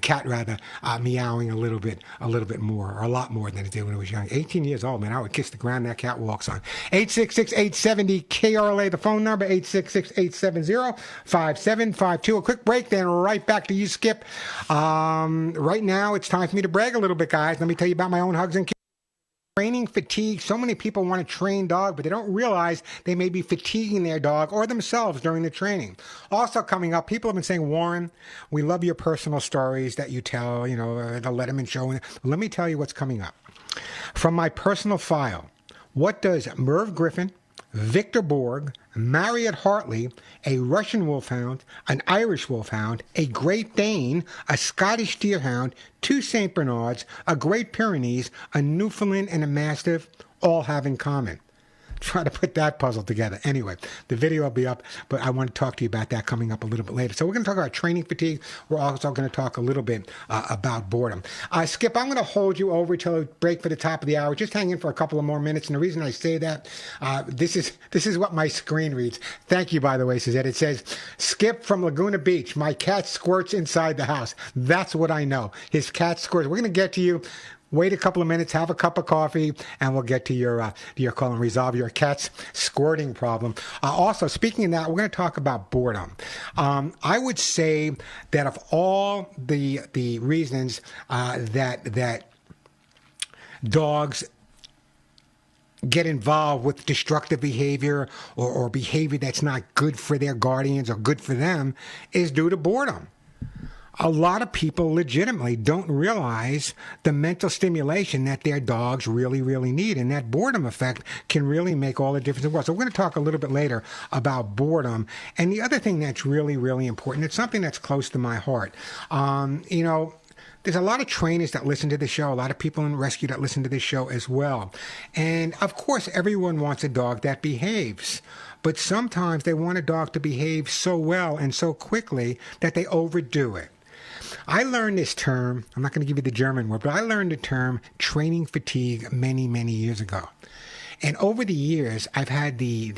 cat rather, meowing a little bit more, or a lot more than it did when it was young. 18 years old, man. I would kiss the ground that cat walks on. 866-870-KRLA, the phone number, 866-870-5752. A quick break, then right back to you, Skip. Right now, it's time for me to brag a little bit, guys. Let me tell you about my own hugs and kisses. Training fatigue. So many people want to train dog, but they don't realize they may be fatiguing their dog or themselves during the training. Also coming up, people have been saying, Warren, we love your personal stories that you tell, the Letterman show. Let me tell you what's coming up. From my personal file, what does Merv Griffin, Victor Borg, Marriott Hartley, a Russian wolfhound, an Irish wolfhound, a Great Dane, a Scottish Deerhound, 2 St. Bernards, a Great Pyrenees, a Newfoundland, and a Mastiff all have in common? try to put that puzzle together. Anyway, the video will be up, but I want to talk to you about that coming up a little bit later. So we're going to talk about training fatigue. We're also going to talk a little bit about boredom. Skip, I'm going to hold you over till a break for the top of the hour. Just hang in for a couple of more minutes. And the reason I say that, this is what my screen reads. Thank you, by the way, Suzette. It says, Skip from Laguna Beach. My cat squirts inside the house. That's what I know. His cat squirts. We're going to get to you. Wait a couple of minutes, have a cup of coffee, and we'll get to your call and resolve your cat's squirting problem. Also, speaking of that, we're going to talk about boredom. I would say that of all the reasons that dogs get involved with destructive behavior or behavior that's not good for their guardians or good for them is due to boredom. A lot of people legitimately don't realize the mental stimulation that their dogs really, really need. And that boredom effect can really make all the difference in the world. So we're going to talk a little bit later about boredom. And the other thing that's really, really important, it's something that's close to my heart. There's a lot of trainers that listen to the show, a lot of people in rescue that listen to this show as well. And of course, everyone wants a dog that behaves. But sometimes they want a dog to behave so well and so quickly that they overdo it. I learned this term, I'm not going to give you the German word, but I learned the term training fatigue many, many years ago. And over the years, I've had the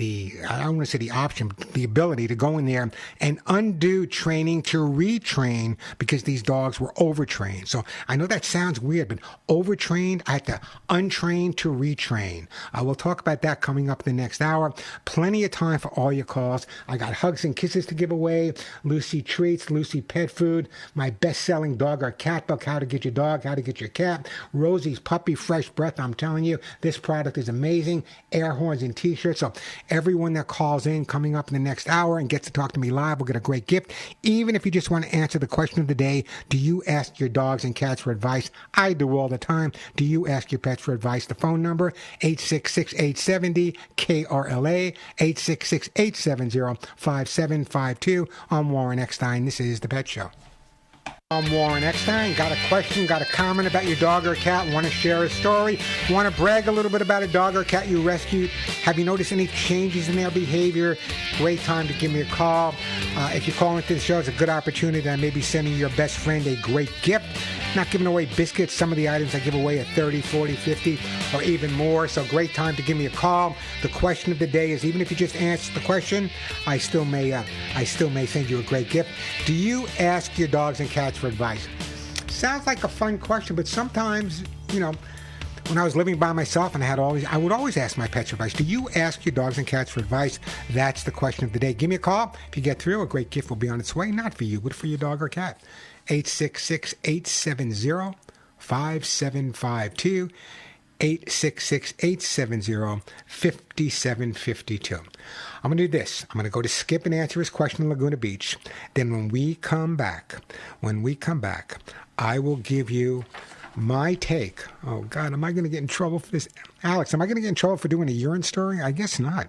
I don't want to say the option, the ability to go in there and undo training to retrain because these dogs were overtrained. So I know that sounds weird, but overtrained, I had to untrain to retrain. We'll talk about that coming up in the next hour. Plenty of time for all your calls. I got hugs and kisses to give away, Lucy treats, Lucy pet food, my best-selling dog or cat book, How to Get Your Dog, How to Get Your Cat, Rosie's Puppy Fresh Breath. I'm telling you, this product is amazing. Air horns and t-shirts. So everyone that calls in coming up in the next hour and gets to talk to me live will get a great gift. Even if you just want to answer the question of the day, do you ask your dogs and cats for advice? I do all the time. Do you ask your pets for advice? The phone number, 866-870-KRLA, 866-870-5752. I'm Warren Eckstein. This is The Pet Show. I'm Warren Eckstein. Got a question, got a comment about your dog or cat, want to share a story, want to brag a little bit about a dog or cat you rescued? Have you noticed any changes in their behavior? Great time to give me a call. If you call into the show, it's a good opportunity that I may be sending your best friend a great gift. Not giving away biscuits. Some of the items I give away are 30, 40, 50, or even more. So great time to give me a call. The question of the day is, even if you just answer the question, I still may send you a great gift. Do you ask your dogs and cats for advice? Sounds like a fun question, but sometimes, when I was living by myself and I would always ask my pets for advice. Do you ask your dogs and cats for advice? That's the question of the day. Give me a call. If you get through, a great gift will be on its way. Not for you, but for your dog or cat. 866-870-5752. 866-870-5752. I'm going to do this. I'm going to go to Skip and answer his question in Laguna Beach. Then when we come back, I will give you my take. Oh, God, am I going to get in trouble for this? Alex, am I going to get in trouble for doing a urine story? I guess not.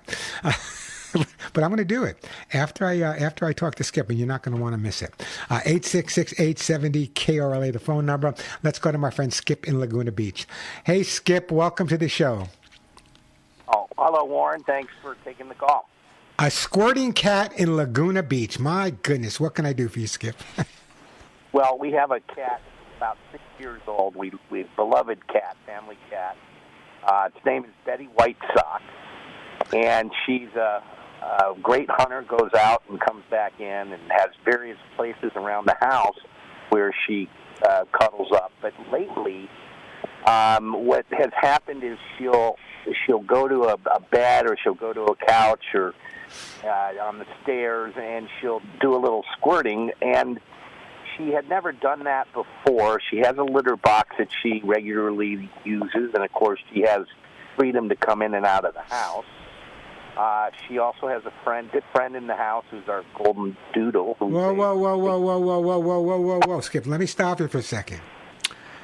But I'm going to do it after I talk to Skip, and you're not going to want to miss it. 866-870-KRLA, the phone number. Let's go to my friend Skip in Laguna Beach. Hey, Skip, welcome to the show. Oh, hello, Warren. Thanks for taking the call. A squirting cat in Laguna Beach. My goodness, what can I do for you, Skip? Well, we have a cat about 6 years old. We beloved cat, family cat. Its name is Betty White Sox, and she's a great hunter, goes out and comes back in and has various places around the house where she cuddles up. But lately, what has happened is she'll go to a bed or she'll go to a couch or on the stairs and she'll do a little squirting, and she had never done that before. She has a litter box that she regularly uses, and of course she has freedom to come in and out of the house. She also has a good friend in the house who's our golden doodle. Whoa, Skip, let me stop you for a second.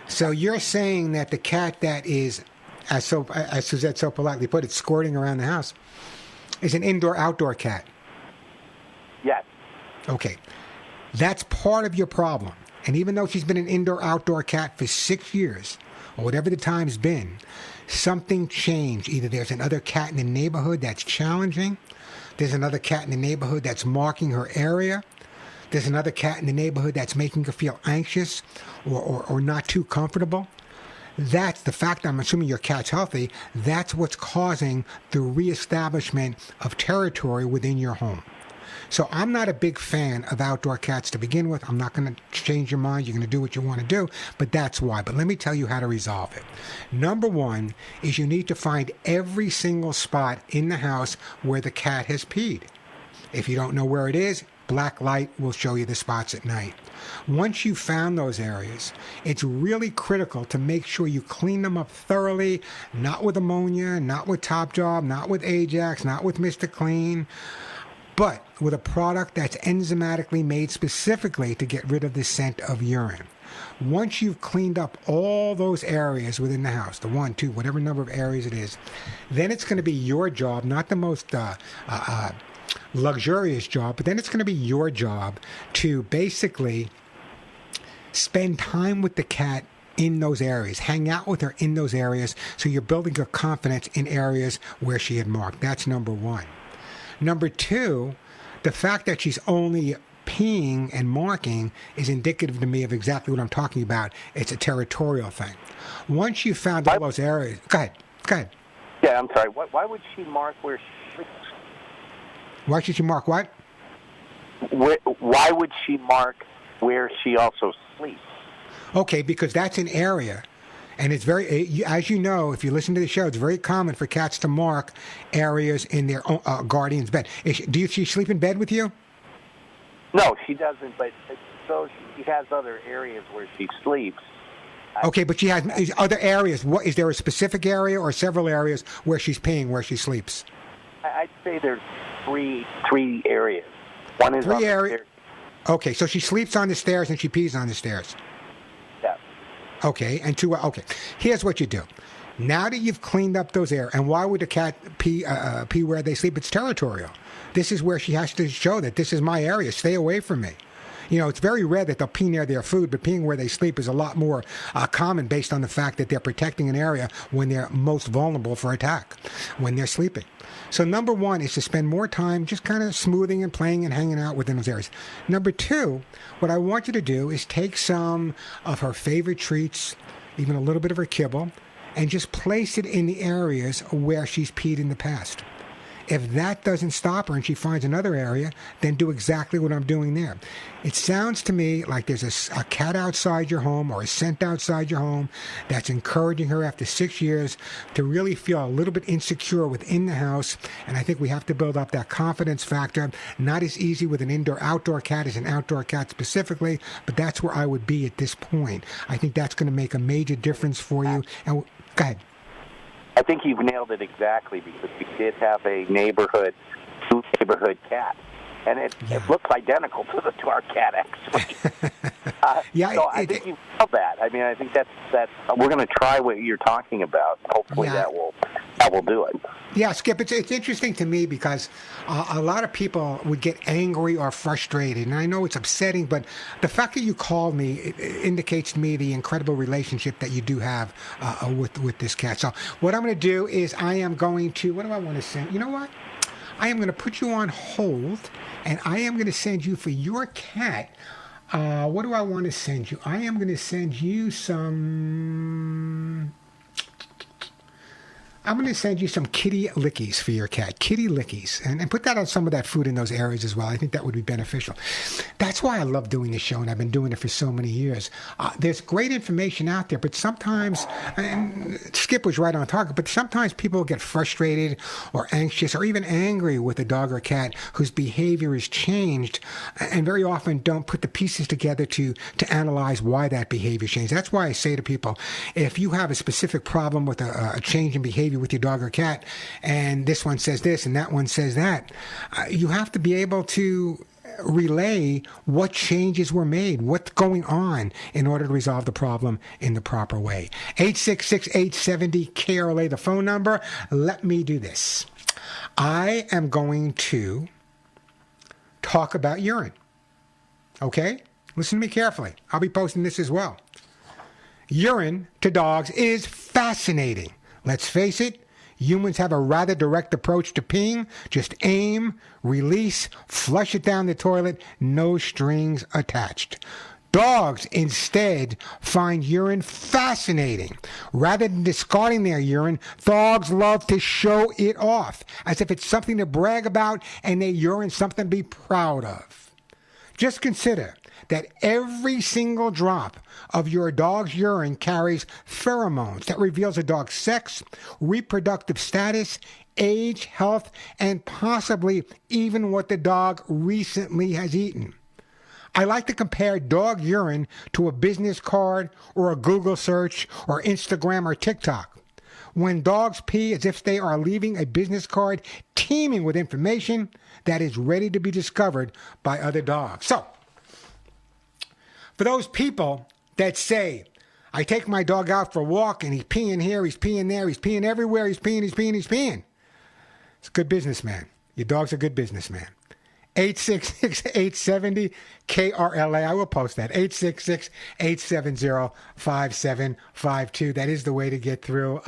So you're saying that the cat that is, as Suzette so politely put it, squirting around the house, is an indoor-outdoor cat? Yes. Okay. That's part of your problem. And even though she's been an indoor-outdoor cat for 6 years, or whatever the time's been, something changed. Either there's another cat in the neighborhood that's challenging, there's another cat in the neighborhood that's marking her area, there's another cat in the neighborhood that's making her feel anxious or not too comfortable. That's the fact. I'm assuming your cat's healthy. That's what's causing the reestablishment of territory within your home. So I'm not a big fan of outdoor cats to begin with. I'm not going to change your mind. You're going to do what you want to do, but that's why. But let me tell you how to resolve it. Number one is you need to find every single spot in the house where the cat has peed. If you don't know where it is, black light will show you the spots at night. Once you've found those areas, it's really critical to make sure you clean them up thoroughly, not with ammonia, not with Top Job, not with Ajax, not with Mr. Clean, but with a product that's enzymatically made specifically to get rid of the scent of urine. Once you've cleaned up all those areas within the house, the 1, 2, whatever number of areas it is, then it's going to be your job, not the most luxurious job, but then it's going to be your job to basically spend time with the cat in those areas, hang out with her in those areas, so you're building her confidence in areas where she had marked. That's number one. Number two, the fact that she's only peeing and marking is indicative to me of exactly what I'm talking about. It's a territorial thing. Once you've found all those areas, go ahead. Yeah, I'm sorry. Why would she mark where she sleeps? Why should she mark what? Why would she mark where she also sleeps? Okay, because that's an area. And it's very, as you know, if you listen to the show, it's very common for cats to mark areas in their own, guardian's bed. Does she sleep in bed with you? No, she doesn't, but so she has other areas where she sleeps. Okay, but she has other areas. What, is there a specific area or several areas where she's peeing, where she sleeps? I'd say there's three areas. One is on the stairs. Okay, so she sleeps on the stairs and she pees on the stairs. Yeah. Okay, and two. Okay, here's what you do. Now that you've cleaned up those areas, and why would a cat pee where they sleep? It's territorial. This is where she has to show that this is my area. Stay away from me. You know, it's very rare that they'll pee near their food, but peeing where they sleep is a lot more common based on the fact that they're protecting an area when they're most vulnerable for attack, when they're sleeping. So number one is to spend more time just kind of smoothing and playing and hanging out within those areas. Number two, what I want you to do is take some of her favorite treats, even a little bit of her kibble, and just place it in the areas where she's peed in the past. If that doesn't stop her and she finds another area, then do exactly what I'm doing there. It sounds to me like there's a cat outside your home or a scent outside your home that's encouraging her after 6 years to really feel a little bit insecure within the house. And I think we have to build up that confidence factor. Not as easy with an indoor-outdoor cat as an outdoor cat specifically, but that's where I would be at this point. I think that's going to make a major difference for you. And go ahead. I think you've nailed it exactly, because we did have a neighborhood cat, and it looks identical to our cat, actually. So I think you nailed that. I mean, I think that's we're going to try what you're talking about. Hopefully that will do it. Yeah, Skip, it's interesting to me because a lot of people would get angry or frustrated, and I know it's upsetting, but the fact that you called me it indicates to me the incredible relationship that you do have with this cat. So what I'm going to do is I am going to, what do I want to send? You know what? I am going to put you on hold, and I am going to send you for your cat. What do I want to send you? I am going to send you some... I'm going to send you some kitty lickies for your cat, kitty lickies, and put that on some of that food in those areas as well. I think that would be beneficial. That's why I love doing this show, and I've been doing it for so many years. There's great information out there, but sometimes, and Skip was right on target, but sometimes people get frustrated or anxious or even angry with a dog or cat whose behavior is changed, and very often don't put the pieces together to analyze why that behavior changed. That's why I say to people, if you have a specific problem with a change in behavior with your dog or cat, and this one says this and that one says that, you have to be able to relay what changes were made, what's going on in order to resolve the problem in the proper way. 866-870-KRLA, the phone number. Let me do this. I am going to talk about urine. Okay? Listen to me carefully. I'll be posting this as well. Urine to dogs is fascinating. Let's face it, humans have a rather direct approach to peeing. Just aim, release, flush it down the toilet, no strings attached. Dogs, instead, find urine fascinating. Rather than discarding their urine, dogs love to show it off, as if it's something to brag about and their urine something to be proud of. Just consider that every single drop of your dog's urine carries pheromones that reveals a dog's sex, reproductive status, age, health, and possibly even what the dog recently has eaten. I like to compare dog urine to a business card or a Google search or Instagram or TikTok. When dogs pee as if they are leaving a business card teeming with information that is ready to be discovered by other dogs. So, for those people that say, I take my dog out for a walk and he's peeing here, he's peeing there, he's peeing everywhere, he's peeing. It's a good businessman. Your dog's a good businessman. 866-870-KRLA. I will post that. 866-870-5752. That is the way to get through.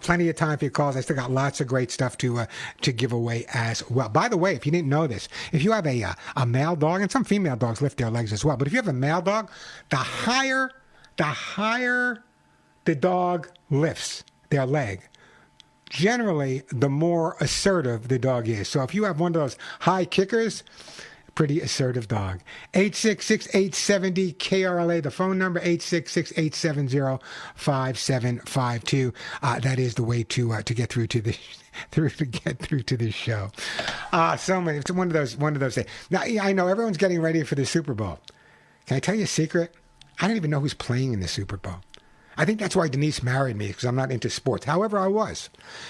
Plenty of time for your calls. I still got lots of great stuff to give away as well. By the way, if you didn't know this, if you have a male dog, and some female dogs lift their legs as well, but if you have a male dog, the higher the dog lifts their leg, generally, the more assertive the dog is. So if you have one of those high kickers, pretty assertive dog. 866-870-KRLA, the phone number, 866-870-5752. That is the way to get through to the show. So many. It's one of those days. Now, I know everyone's getting ready for the Super Bowl. Can I tell you a secret? I don't even know who's playing in the Super Bowl. I think that's why Denise married me, because I'm not into sports. However, I was.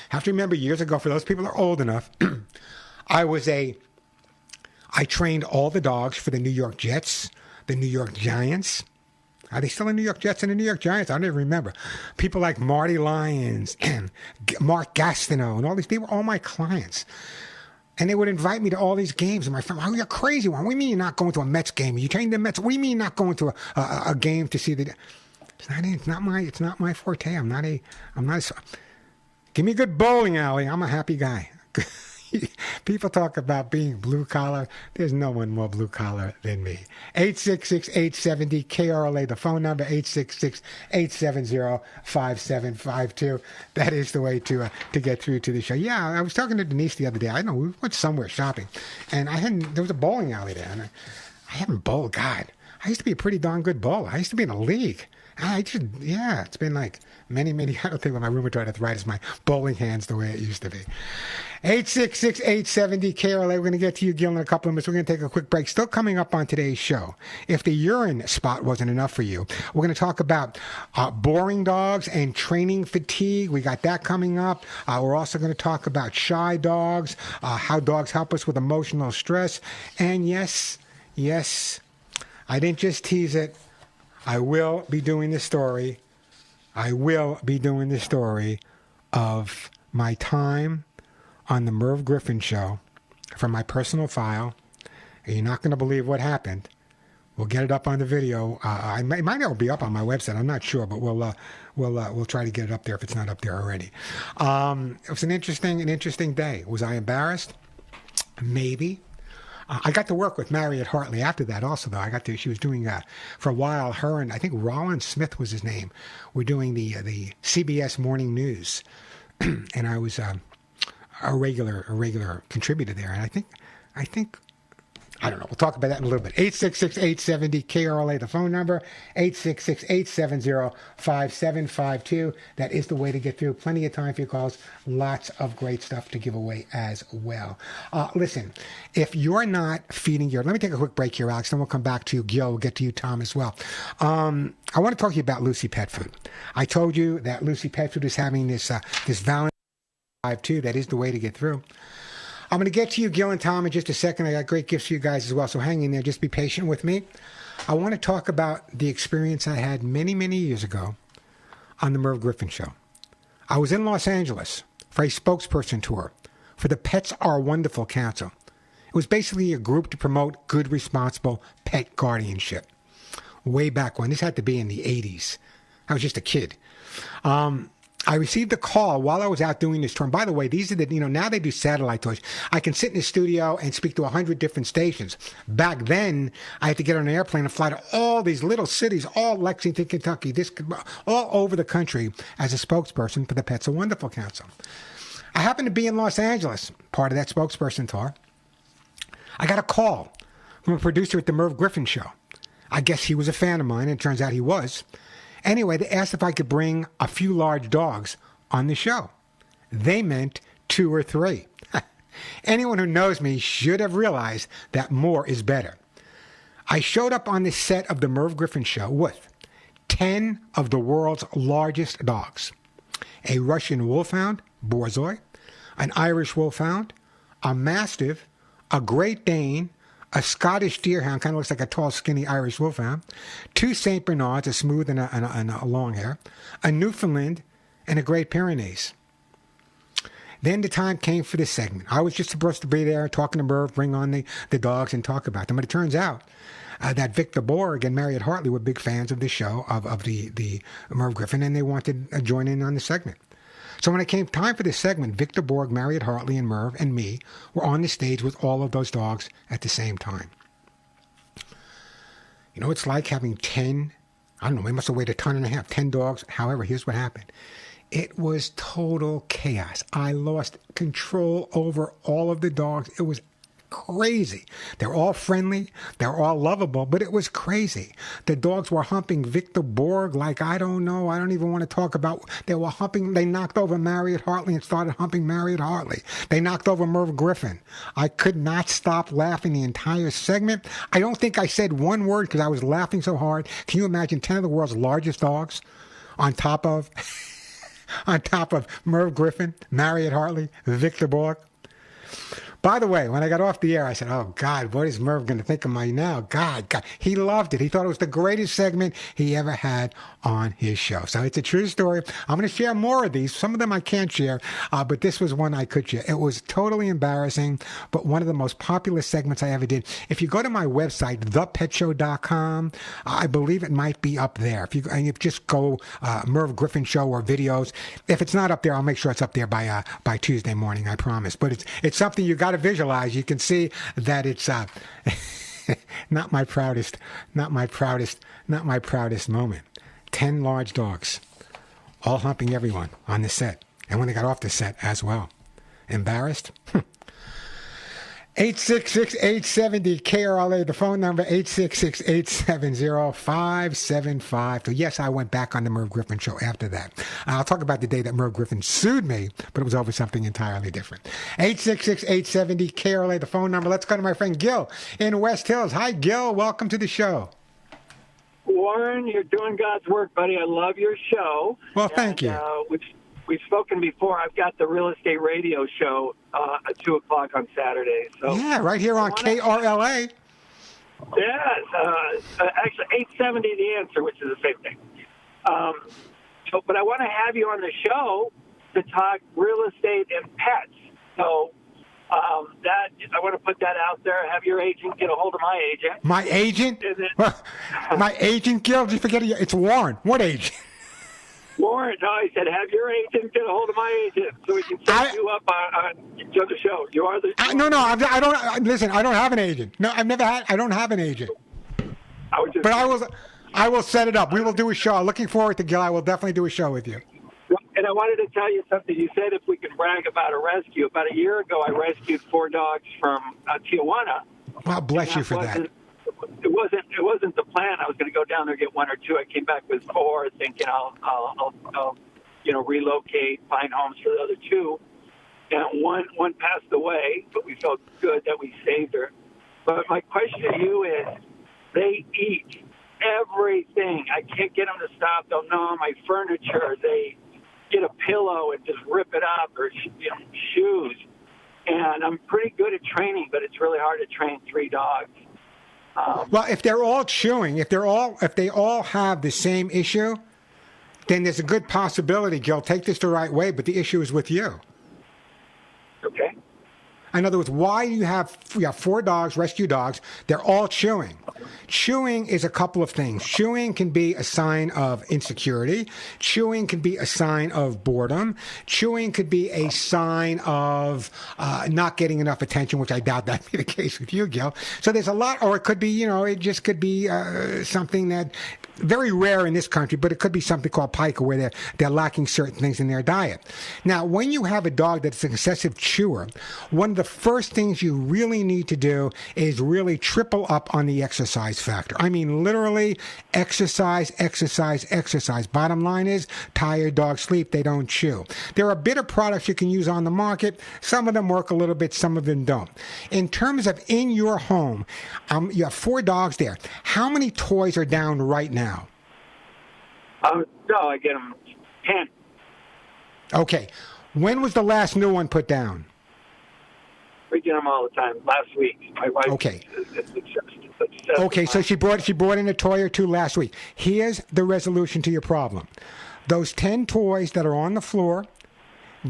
Have to remember years ago, for those people that are old enough, I trained all the dogs for the New York Jets, the New York Giants. Are they still in New York Jets and the New York Giants? I don't even remember. People like Marty Lyons and Mark Gastineau and all these, they were all my clients. And they would invite me to all these games. And my friend, oh, you're crazy one. What do you mean you're not going to a Mets game? You trained the Mets. What do you mean you're not going to a game to see the... It's not my forte. I'm not give me a good bowling alley. I'm a happy guy. People talk about being blue collar. There's no one more blue collar than me. 866-870-KRLA, the phone number, 866-870-5752. That is the way to get through to the show. Yeah, I was talking to Denise the other day. I know we went somewhere shopping, and there was a bowling alley there, and I haven't bowled. God, I used to be a pretty darn good bowler. I used to be in a league. It's been like many, I don't think with my rheumatoid arthritis, my bowling hand's the way it used to be. 866-870-KRLA. We're going to get to you, Gil, in a couple of minutes. We're going to take a quick break. Still coming up on today's show. If the urine spot wasn't enough for you, we're going to talk about boring dogs and training fatigue. We got that coming up. We're also going to talk about shy dogs, how dogs help us with emotional stress. And yes, I didn't just tease it. I will be doing the story of my time on the Merv Griffin show from my personal file. And you're not going to believe what happened. We'll get it up on the video. It might not be up on my website. I'm not sure, but we'll try to get it up there if it's not up there already. It was an interesting day. Was I embarrassed? Maybe. I got to work with Marriott Hartley after that also, though. She was doing, for a while, her and I think Rollin Smith was his name, were doing the CBS Morning News. And I was a regular contributor there. And I think I don't know. We'll talk about that in a little bit. 866-870-KRLA, the phone number. 866-870-5752. That is the way to get through. Plenty of time for your calls. Lots of great stuff to give away as well. Listen, if you're not feeding let me take a quick break here, Alex, then we'll come back to you, Gil. We'll get to you, Tom, as well. I want to talk to you about Lucy Pet Food. I told you that Lucy Pet Food is having this Valentine's Live too. That is the way to get through. I'm going to get to you, Gil and Tom, in just a second. I got great gifts for you guys as well, so hang in there. Just be patient with me. I want to talk about the experience I had many, many years ago on the Merv Griffin Show. I was in Los Angeles for a spokesperson tour for the Pets Are Wonderful Council. It was basically a group to promote good, responsible pet guardianship. Way back when. This had to be in the 80s. I was just a kid. I received a call while I was out doing this tour. And by the way, these are now they do satellite tours. I can sit in the studio and speak to 100 different stations. Back then, I had to get on an airplane and fly to all these little cities, all Lexington, Kentucky, all over the country as a spokesperson for the Pets Are Wonderful Council. I happened to be in Los Angeles, part of that spokesperson tour. I got a call from a producer at the Merv Griffin Show. I guess he was a fan of mine, and it turns out he was. Anyway, they asked if I could bring a few large dogs on the show. They meant 2 or 3. Anyone who knows me should have realized that more is better. I showed up on the set of the Merv Griffin Show with 10 of the world's largest dogs. A Russian wolfhound, Borzoi, an Irish wolfhound, a Mastiff, a Great Dane, a Scottish Deerhound, kind of looks like a tall, skinny Irish wolfhound, 2 St. Bernards, a smooth and a long hair, a Newfoundland, and a Great Pyrenees. Then the time came for this segment. I was just supposed to be there talking to Merv, bring on the dogs and talk about them. But it turns out that Victor Borg and Mariette Hartley were big fans of the show, of the Merv Griffin, and they wanted to join in on the segment. So when it came time for this segment, Victor Borg, Mariette Hartley, and Merv and me were on the stage with all of those dogs at the same time. You know, it's like having 10, I don't know, we must have weighed 1.5 tons, 10 dogs. However, here's what happened. It was total chaos. I lost control over all of the dogs. It was crazy. They're all friendly. They're all lovable, but it was crazy. The dogs were humping Victor Borg like, I don't know. I don't even want to talk about. They were humping. They knocked over Mariette Hartley and started humping Mariette Hartley. They knocked over Merv Griffin. I could not stop laughing the entire segment. I don't think I said one word because I was laughing so hard. Can you imagine 10 of the world's largest dogs on top of Merv Griffin, Mariette Hartley, Victor Borg? By the way, when I got off the air, I said, oh, God, what is Merv going to think of me now? God. He loved it. He thought it was the greatest segment he ever had on his show. So it's a true story. I'm going to share more of these. Some of them I can't share, but this was one I could share. It was totally embarrassing, but one of the most popular segments I ever did. If you go to my website, thepetshow.com, I believe it might be up there. If you just go Merv Griffin Show or videos. If it's not up there, I'll make sure it's up there by Tuesday morning, I promise. But it's something you got to visualize. You can see that it's not my proudest moment. 10 large dogs, all humping everyone on the set, and when they got off the set as well. Embarrassed? 866-870-KRLA, the phone number, 866-870-5575. So yes, I went back on the Merv Griffin Show after that. I'll talk about the day that Merv Griffin sued me, but it was over something entirely different. 866-870-KRLA, the phone number. Let's go to my friend Gil in West Hills. Hi, Gil. Welcome to the show. Warren, you're doing God's work, buddy. I love your show. Well, thank you. We've spoken before. I've got the real estate radio show at 2 o'clock on Saturday. So yeah, right here on KRLA. Yes, actually 870 The Answer, which is the same thing. But I want to have you on the show to talk real estate and pets. So that I want to put that out there. Have your agent get a hold of my agent. My agent? My agent, Gil? Did you forget it? It's Warren. What agent? Warren, no, I said have your agent get a hold of my agent so we can set you up on each other's show. You are the no, I don't. Listen, I don't have an agent. No, I've never had. I don't have an agent. But I will set it up. We will do a show. Looking forward to Gil. I will definitely do a show with you. And I wanted to tell you something. You said if we could brag about a rescue. About a year ago, I rescued 4 dogs from Tijuana. Well, bless you for that. It wasn't the plan. I was going to go down there and get 1 or 2. I came back with 4, thinking I'll relocate, find homes for the other 2. And one passed away, but we felt good that we saved her. But my question to you is, they eat everything. I can't get them to stop. They'll gnaw my furniture. They get a pillow and just rip it up, or shoes. And I'm pretty good at training, but it's really hard to train 3 dogs. Well, if they're all chewing, if they all have the same issue, then there's a good possibility, Gil, take this the right way, but the issue is with you. Okay. In other words, why you have 4 dogs, rescue dogs, they're all chewing. Chewing is a couple of things. Chewing can be a sign of insecurity. Chewing can be a sign of boredom. Chewing could be a sign of not getting enough attention, which I doubt that'd be the case with you, Gil. So there's a lot, or it could be, it just could be something that very rare in this country, but it could be something called pica, where they're lacking certain things in their diet. Now, when you have a dog that's an excessive chewer, one of the first things you really need to do is really triple up on the exercise factor. I mean, literally exercise, exercise, exercise. Bottom line is, tired dogs sleep, they don't chew. There are bitter products you can use on the market. Some of them work a little bit, some of them don't. In terms of in your home, you have 4 dogs there. How many toys are down right now? No, I get them 10. Okay. When was the last new one put down? We get them all the time. Last week, my wife. Okay. It's Okay, so she brought in a toy or 2 last week. Here's the resolution to your problem. Those 10 toys that are on the floor,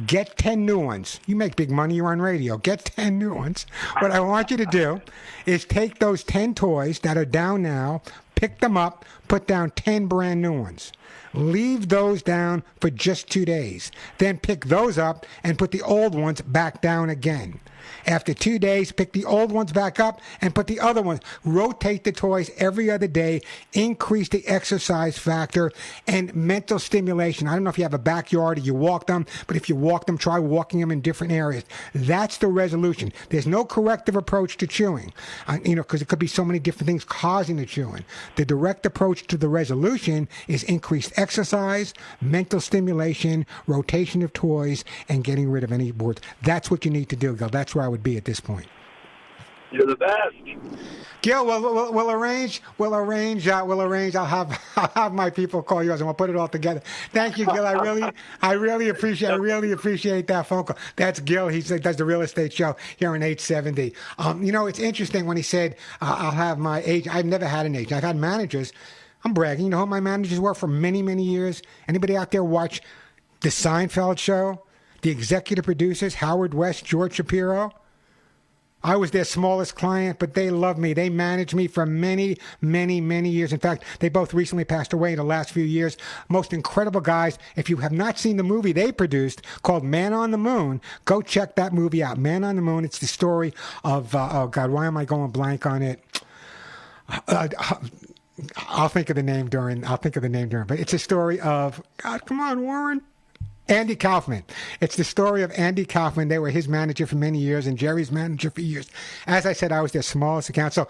get 10 new ones. You make big money, you're on radio. Get 10 new ones. What I want you to do is take those 10 toys that are down now, pick them up, put down 10 brand new ones. Leave those down for just 2 days. Then pick those up and put the old ones back down again. After 2 days, pick the old ones back up and put the other ones. Rotate the toys every other day. Increase the exercise factor and mental stimulation. I don't know if you have a backyard or you walk them, but if you walk them, try walking them in different areas. That's the resolution. There's no corrective approach to chewing, because it could be so many different things causing the chewing. The direct approach to the resolution is increased exercise, mental stimulation, rotation of toys, and getting rid of any boards. That's what you need to do, Gil. That's where I would be at this point. You're the best. Gil, we'll arrange. I'll have my people call yours, and we'll put it all together. Thank you, Gil. I really appreciate that phone call. That's Gil. He does the real estate show here on 870. It's interesting when he said I'll have my agent. I've never had an agent. I've had managers. I'm bragging. You know who my managers were for many, many years? Anybody out there watch the Seinfeld show? The executive producers, Howard West, George Shapiro. I was their smallest client, but they loved me. They managed me for many, many, many years. In fact, they both recently passed away in the last few years. Most incredible guys. If you have not seen the movie they produced called Man on the Moon, go check that movie out. Man on the Moon. It's the story of, oh God, why am I going blank on it? I'll think of the name during, but it's a story of, God, come on, Warren. Andy Kaufman. It's the story of Andy Kaufman. They were his manager for many years and Jerry's manager for years. As I said, I was their smallest account. So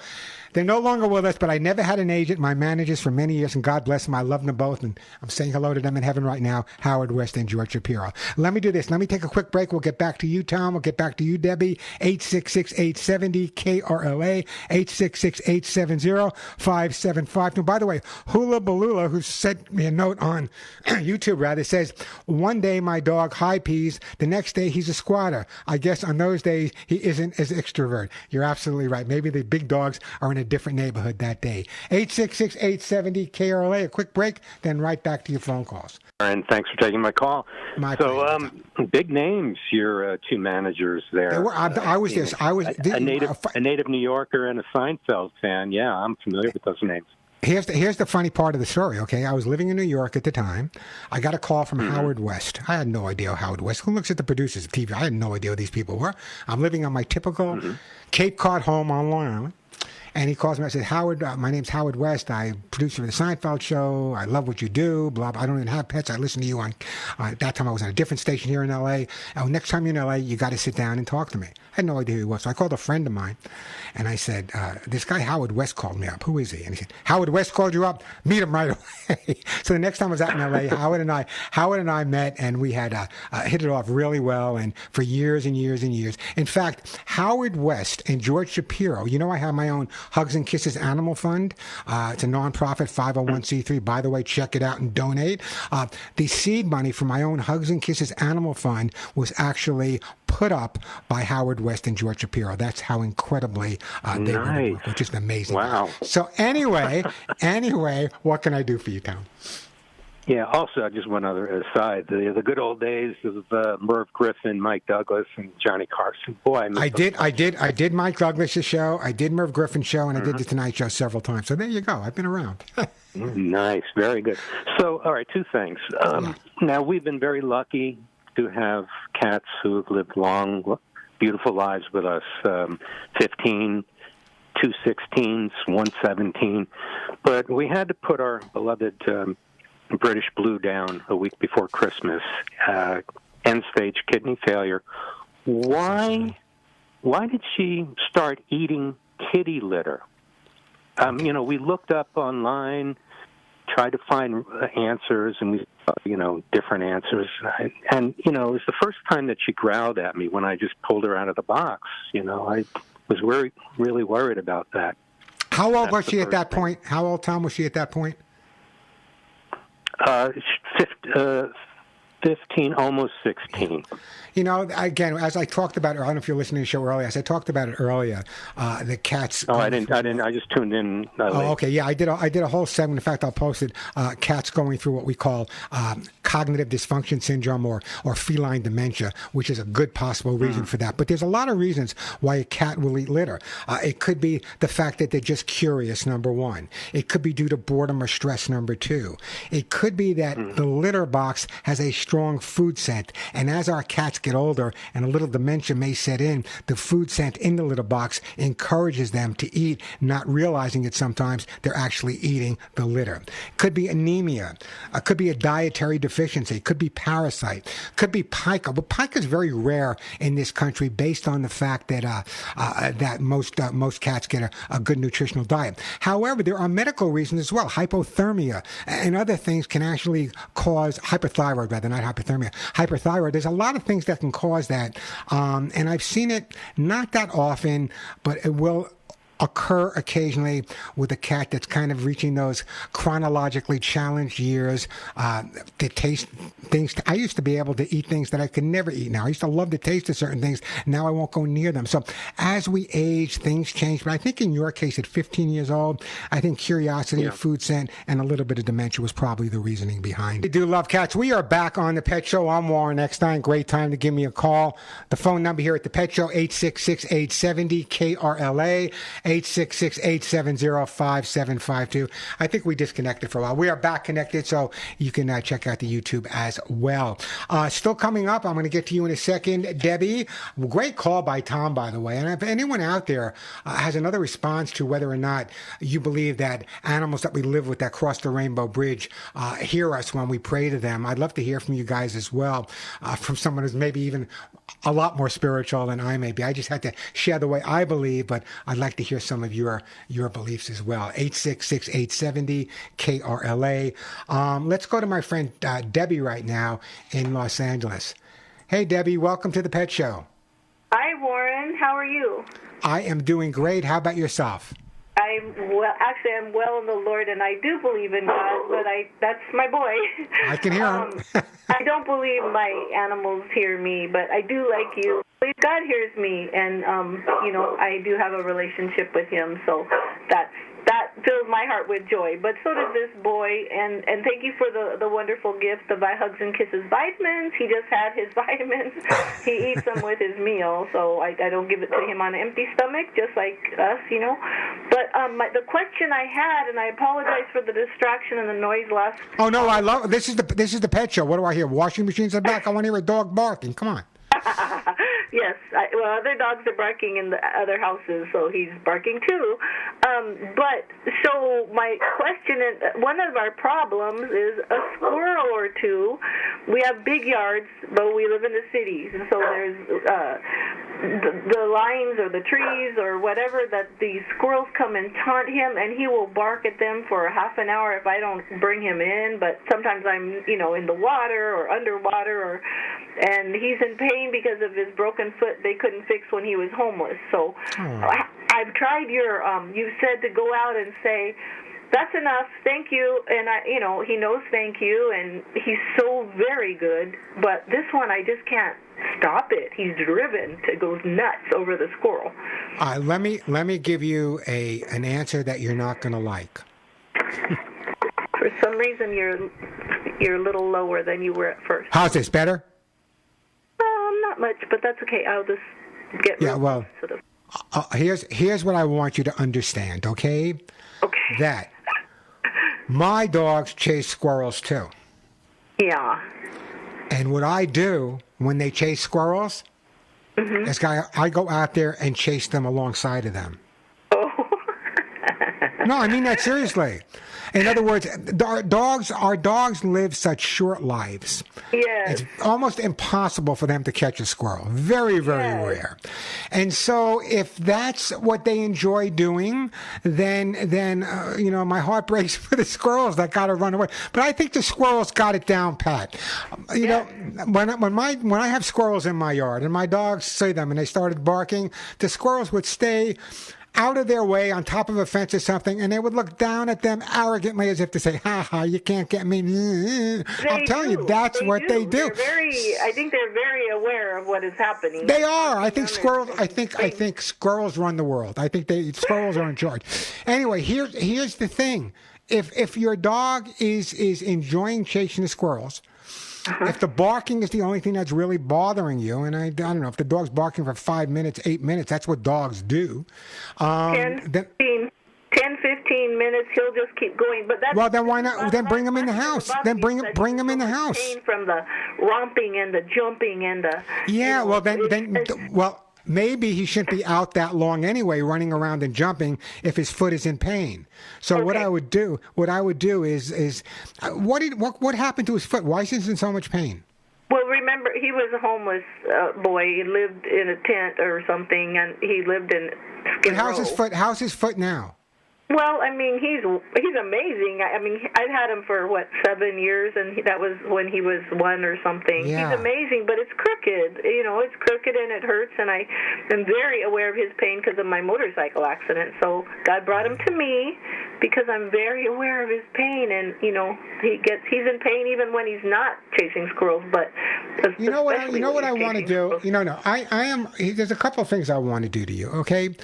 they're no longer with us, but I never had an agent. My managers for many years, and God bless them. I love them both, and I'm saying hello to them in heaven right now, Howard West and George Shapiro. Let me do this. Let me take a quick break. We'll get back to you, Tom. We'll get back to you, Debbie. 866-870-KRLA, 866-870-5752. By the way, Hula Balula, who sent me a note on YouTube, says, one day my dog high peas, the next day he's a squatter. I guess on those days he isn't as extrovert. You're absolutely right. Maybe the big dogs are in a different neighborhood that day. 866-870-KRLA. A quick break, then right back to your phone calls. And thanks for taking my call. My pleasure. Big names, your 2 managers there. I was a native New Yorker and a Seinfeld fan. Yeah, I'm familiar with those names. Here's the funny part of the story, okay? I was living in New York at the time. I got a call from Howard West. I had no idea Howard West. Who looks at the producers of TV? I had no idea who these people were. I'm living on my typical Cape Cod home on Long Island. And he calls me. I said, Howard, my name's Howard West. I produce for the Seinfeld show. I love what you do. Blah, blah. I don't even have pets. I listen to you on, at that time I was on a different station here in L.A. Oh, next time you're in L.A., you got to sit down and talk to me. I had no idea who he was. So I called a friend of mine, and I said, this guy Howard West called me up. Who is he? And he said, Howard West called you up? Meet him right away. So the next time I was out in L.A., Howard and I met, and we had hit it off really well, and for years and years and years. In fact, Howard West and George Shapiro, I have my own Hugs and Kisses Animal Fund. It's a nonprofit 501c3. By the way, check it out and donate. The seed money for my own Hugs and Kisses Animal Fund was actually put up by Howard West and George Shapiro. That's how incredibly they work, which is amazing. Wow. So anyway, what can I do for you, Tom? Yeah. Also, just one other aside: the good old days of Merv Griffin, Mike Douglas, and Johnny Carson. Boy, I did Mike Douglas' show. I did Merv Griffin's show, and I did the Tonight Show several times. So there you go. I've been around. Nice, very good. So, all right, two things. Now, we've been very lucky to have cats who have lived long, beautiful lives with us. 15, 2 16s, 1 17. But we had to put our beloved British Blue down a week before Christmas. End-stage kidney failure. Why did she start eating kitty litter? We looked up online, tried to find answers, and we different answers. And it was the first time that she growled at me when I just pulled her out of the box. I was really worried about that. How old was she at that point? How old, Tom, was she at that point? 15, almost 16. Again, as I talked about, I don't know if you're listening to the show earlier, as I talked about it earlier, the cats. Oh, I didn't. I just tuned in. Okay. Yeah, I did a whole segment. In fact, I'll post it. Cats going through what we call cognitive dysfunction syndrome or feline dementia, which is a good possible reason for that. But there's a lot of reasons why a cat will eat litter. It could be the fact that they're just curious, number one. It could be due to boredom or stress, number two. It could be that the litter box has a strong food scent, and as our cats get older and a little dementia may set in, the food scent in the litter box encourages them to eat, not realizing it sometimes they're actually eating the litter. Could be anemia. Could be a dietary deficiency. Could be parasite. Could be pica. But pica is very rare in this country based on the fact that that most cats get a good nutritional diet. However, there are medical reasons as well. Hypothermia and other things can actually cause hyperthyroid, rather, not hypothermia. Hyperthyroid. There's a lot of things that can cause that. And I've seen it not that often, but it will occur occasionally with a cat that's kind of reaching those chronologically challenged years to taste things. I used to be able to eat things that I could never eat now. I used to love the taste of certain things. Now I won't go near them. So as we age, things change. But I think in your case, at 15 years old, I think curiosity, food scent, and a little bit of dementia was probably the reasoning behind it. I do love cats. We are back on The Pet Show. I'm Warren Eckstein. Great time to give me a call. The phone number here at The Pet Show, 866-870-KRLA. 866-870-5752. I think we disconnected for a while. We are back connected, so you can check out the YouTube as well. Still coming up, I'm going to get to you in a second, Debbie. Great call by Tom, by the way. And if anyone out there has another response to whether or not you believe that animals that we live with that cross the rainbow bridge hear us when we pray to them, I'd love to hear from you guys as well, from someone who's maybe even a lot more spiritual than I may be. I just had to share the way I believe, but I'd like to hear some of your beliefs as well. 866-870-KRLA. Let's go to my friend Debbie right now in Los Angeles. Hey, Debbie, welcome to The Pet Show. Hi, Warren. How are you? I am doing great. How about yourself? I'm well in the Lord, and I do believe in God, but that's my boy. I can hear him. I don't believe my animals hear me, but I do like you. God hears me, and, I do have a relationship with him, so that fills my heart with joy. But so does this boy, and thank you for the wonderful gift of Hugs and Kisses vitamins. He just had his vitamins. He eats them with his meal, so I don't give it to him on an empty stomach, just like us, But the question I had, and I apologize for the distraction and the noise last. Oh no, I love this is the Pet Show. What do I hear? Washing machines in the back. I want to hear a dog barking. Come on. Yes, other dogs are barking in the other houses, so he's barking too. But so my question is, one of our problems is a squirrel or two. We have big yards, but we live in the cities, and so there's the lines or the trees or whatever that the squirrels come and taunt him, and he will bark at them for a half an hour if I don't bring him in. But sometimes I'm, in the water or underwater, and he's in pain because of his broken foot they couldn't fix when he was homeless. So I've tried you said to go out and say, that's enough, thank you, and he knows thank you, and he's so very good, but this one I just can't stop it. He's driven to go nuts over the squirrel. Let me give you an answer that you're not going to like. For some reason, you're a little lower than you were at first. How's this, better? Not much, but that's okay. I'll just get well, sort of. Here's what I want you to understand, okay? Okay. That my dogs chase squirrels too. Yeah. And what I do when they chase squirrels is I go out there and chase them alongside of them. Oh. No, I mean that seriously. In other words, our dogs live such short lives. Yes. It's almost impossible for them to catch a squirrel. Very, very rare. And so if that's what they enjoy doing, then my heart breaks for the squirrels that got to run away. But I think the squirrels got it down pat. You know, when I have squirrels in my yard and my dogs see them and they started barking, the squirrels would stay out of their way on top of a fence or something, and they would look down at them arrogantly as if to say, "Ha ha, you can't get me." I'm telling you, that's what they do. I think they're very aware of what is happening. They are. I think squirrels. I think squirrels run the world. I think squirrels are in charge. Anyway, here's the thing: if your dog is enjoying chasing the squirrels. If the barking is the only thing that's really bothering you, and I don't know, if the dog's barking for 5 minutes, 8 minutes, that's what dogs do. 10, 15 minutes, he'll just keep going. But that's, well, then why not? Then bring him in the house. Then bring him in the house. From the romping and the jumping and the. Yeah, well, maybe he shouldn't be out that long anyway, running around and jumping if his foot is in pain. So what I would do is what happened to his foot? Why is he in so much pain? Well, remember, he was a homeless boy. He lived in a tent or something, and he lived in Skid Row. How's his foot now? Well, I mean, he's amazing. I mean, I've had him for 7 years, and that was when he was 1 or something. Yeah. He's amazing, but it's crooked. You know, it's crooked and it hurts, and I am very aware of his pain because of my motorcycle accident. So God brought him to me because I'm very aware of his pain, and he's in pain even when he's not chasing squirrels. But you know what I want to do? I am. There's a couple of things I want to do to you. Okay.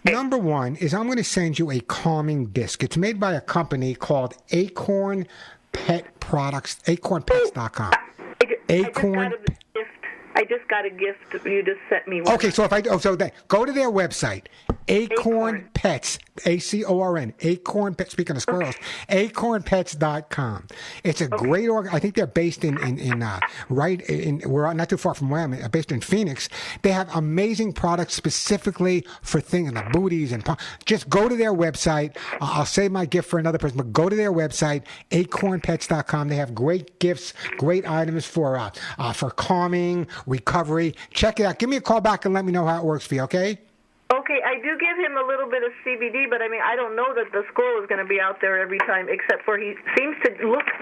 Number one is I'm going to send you a calming disc. It's made by a company called Acorn Pet Products, acornpets.com. I just got a gift. You just sent me one. Okay, so go to their website, Acorn Pets, ACORN, Acorn Pets. Speaking of squirrels, acornpets.com. It's a great I think they're based we're not too far from where I'm based in Phoenix. They have amazing products specifically for things like booties and just go to their website. I'll save my gift for another person, but go to their website, acornpets.com. They have great gifts, great items for calming, recovery. Check it out. Give me a call back and let me know how it works for you, okay? Okay, I do give him a little bit of CBD, but I mean, I don't know that the squirrel is going to be out there every time, except for he seems to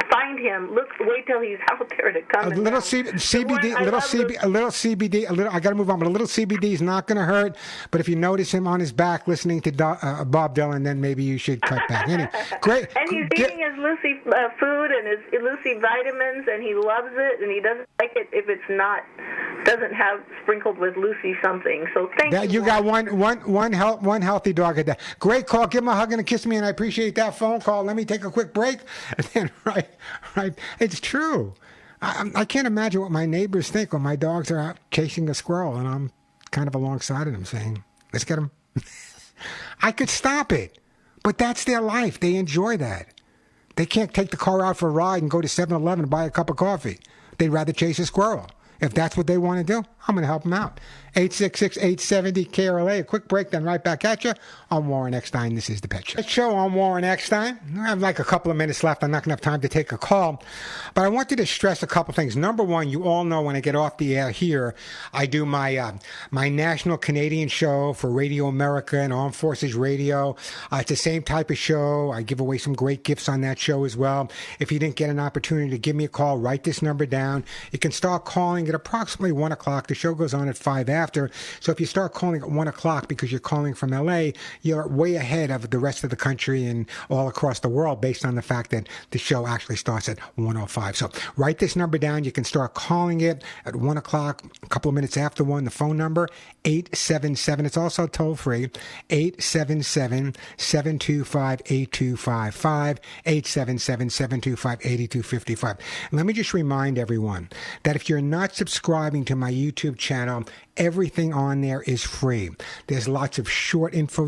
find him. Wait till he's out there to come. I got to move on, but a little CBD is not going to hurt. But if you notice him on his back listening to Bob Dylan, then maybe you should cut back. Anyway, great. And he's eating his Lucy food and his Lucy vitamins, and he loves it, and he doesn't like it if it's doesn't have sprinkled with Lucy something. So thank you. You got one healthy dog at that. Great call. Give him a hug and a kiss me, and I appreciate that phone call. Let me take a quick break. And then, right. It's true. I can't imagine what my neighbors think when my dogs are out chasing a squirrel, and I'm kind of alongside of them saying, let's get him. I could stop it, but that's their life. They enjoy that. They can't take the car out for a ride and go to 7-Eleven and buy a cup of coffee. They'd rather chase a squirrel. If that's what they want to do, I'm going to help them out. 866-870-KRLA. A quick break, then right back at you. I'm Warren Eckstein. This is The Pet Show. I'm Warren Eckstein. I have like a couple of minutes left. I'm not going to have time to take a call. But I wanted to stress a couple things. Number one, you all know when I get off the air here, I do my national Canadian show for Radio America and Armed Forces Radio. It's the same type of show. I give away some great gifts on that show as well. If you didn't get an opportunity to give me a call, write this number down. You can start calling calling at approximately 1 o'clock. The show goes on at 5 after. So if you start calling at 1 o'clock because you're calling from LA, you're way ahead of the rest of the country and all across the world based on the fact that the show actually starts at 1:05. So write this number down. You can start calling it at 1 o'clock, a couple of minutes after 1. The phone number, 877. It's also toll free, 877-725-8255, 877-725-8255. Let me just remind everyone that if you're not subscribing to my YouTube channel, everything on there is free. There's lots of short info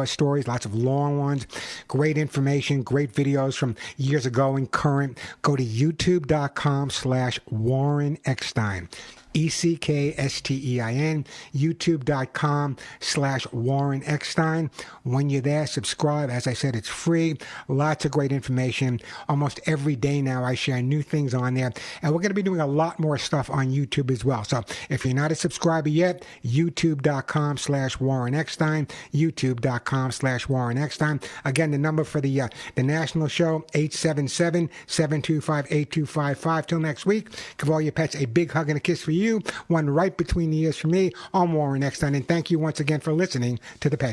stories, lots of long ones, great information, great videos from years ago and current. Go to youtube.com/Warren Eckstein. ECKSTEIN, youtube.com/Warren Eckstein. When you're there, subscribe. As I said, it's free. Lots of great information. Almost every day now I share new things on there. And we're going to be doing a lot more stuff on YouTube as well. So if you're not a subscriber yet, youtube.com/Warren Eckstein, youtube.com/Warren Eckstein. Again, the number for the national show, 877-725-8255. Till next week, give all your pets a big hug and a kiss for you. One right between the ears for me. I'm Warren Eckstein, and thank you once again for listening to The Pet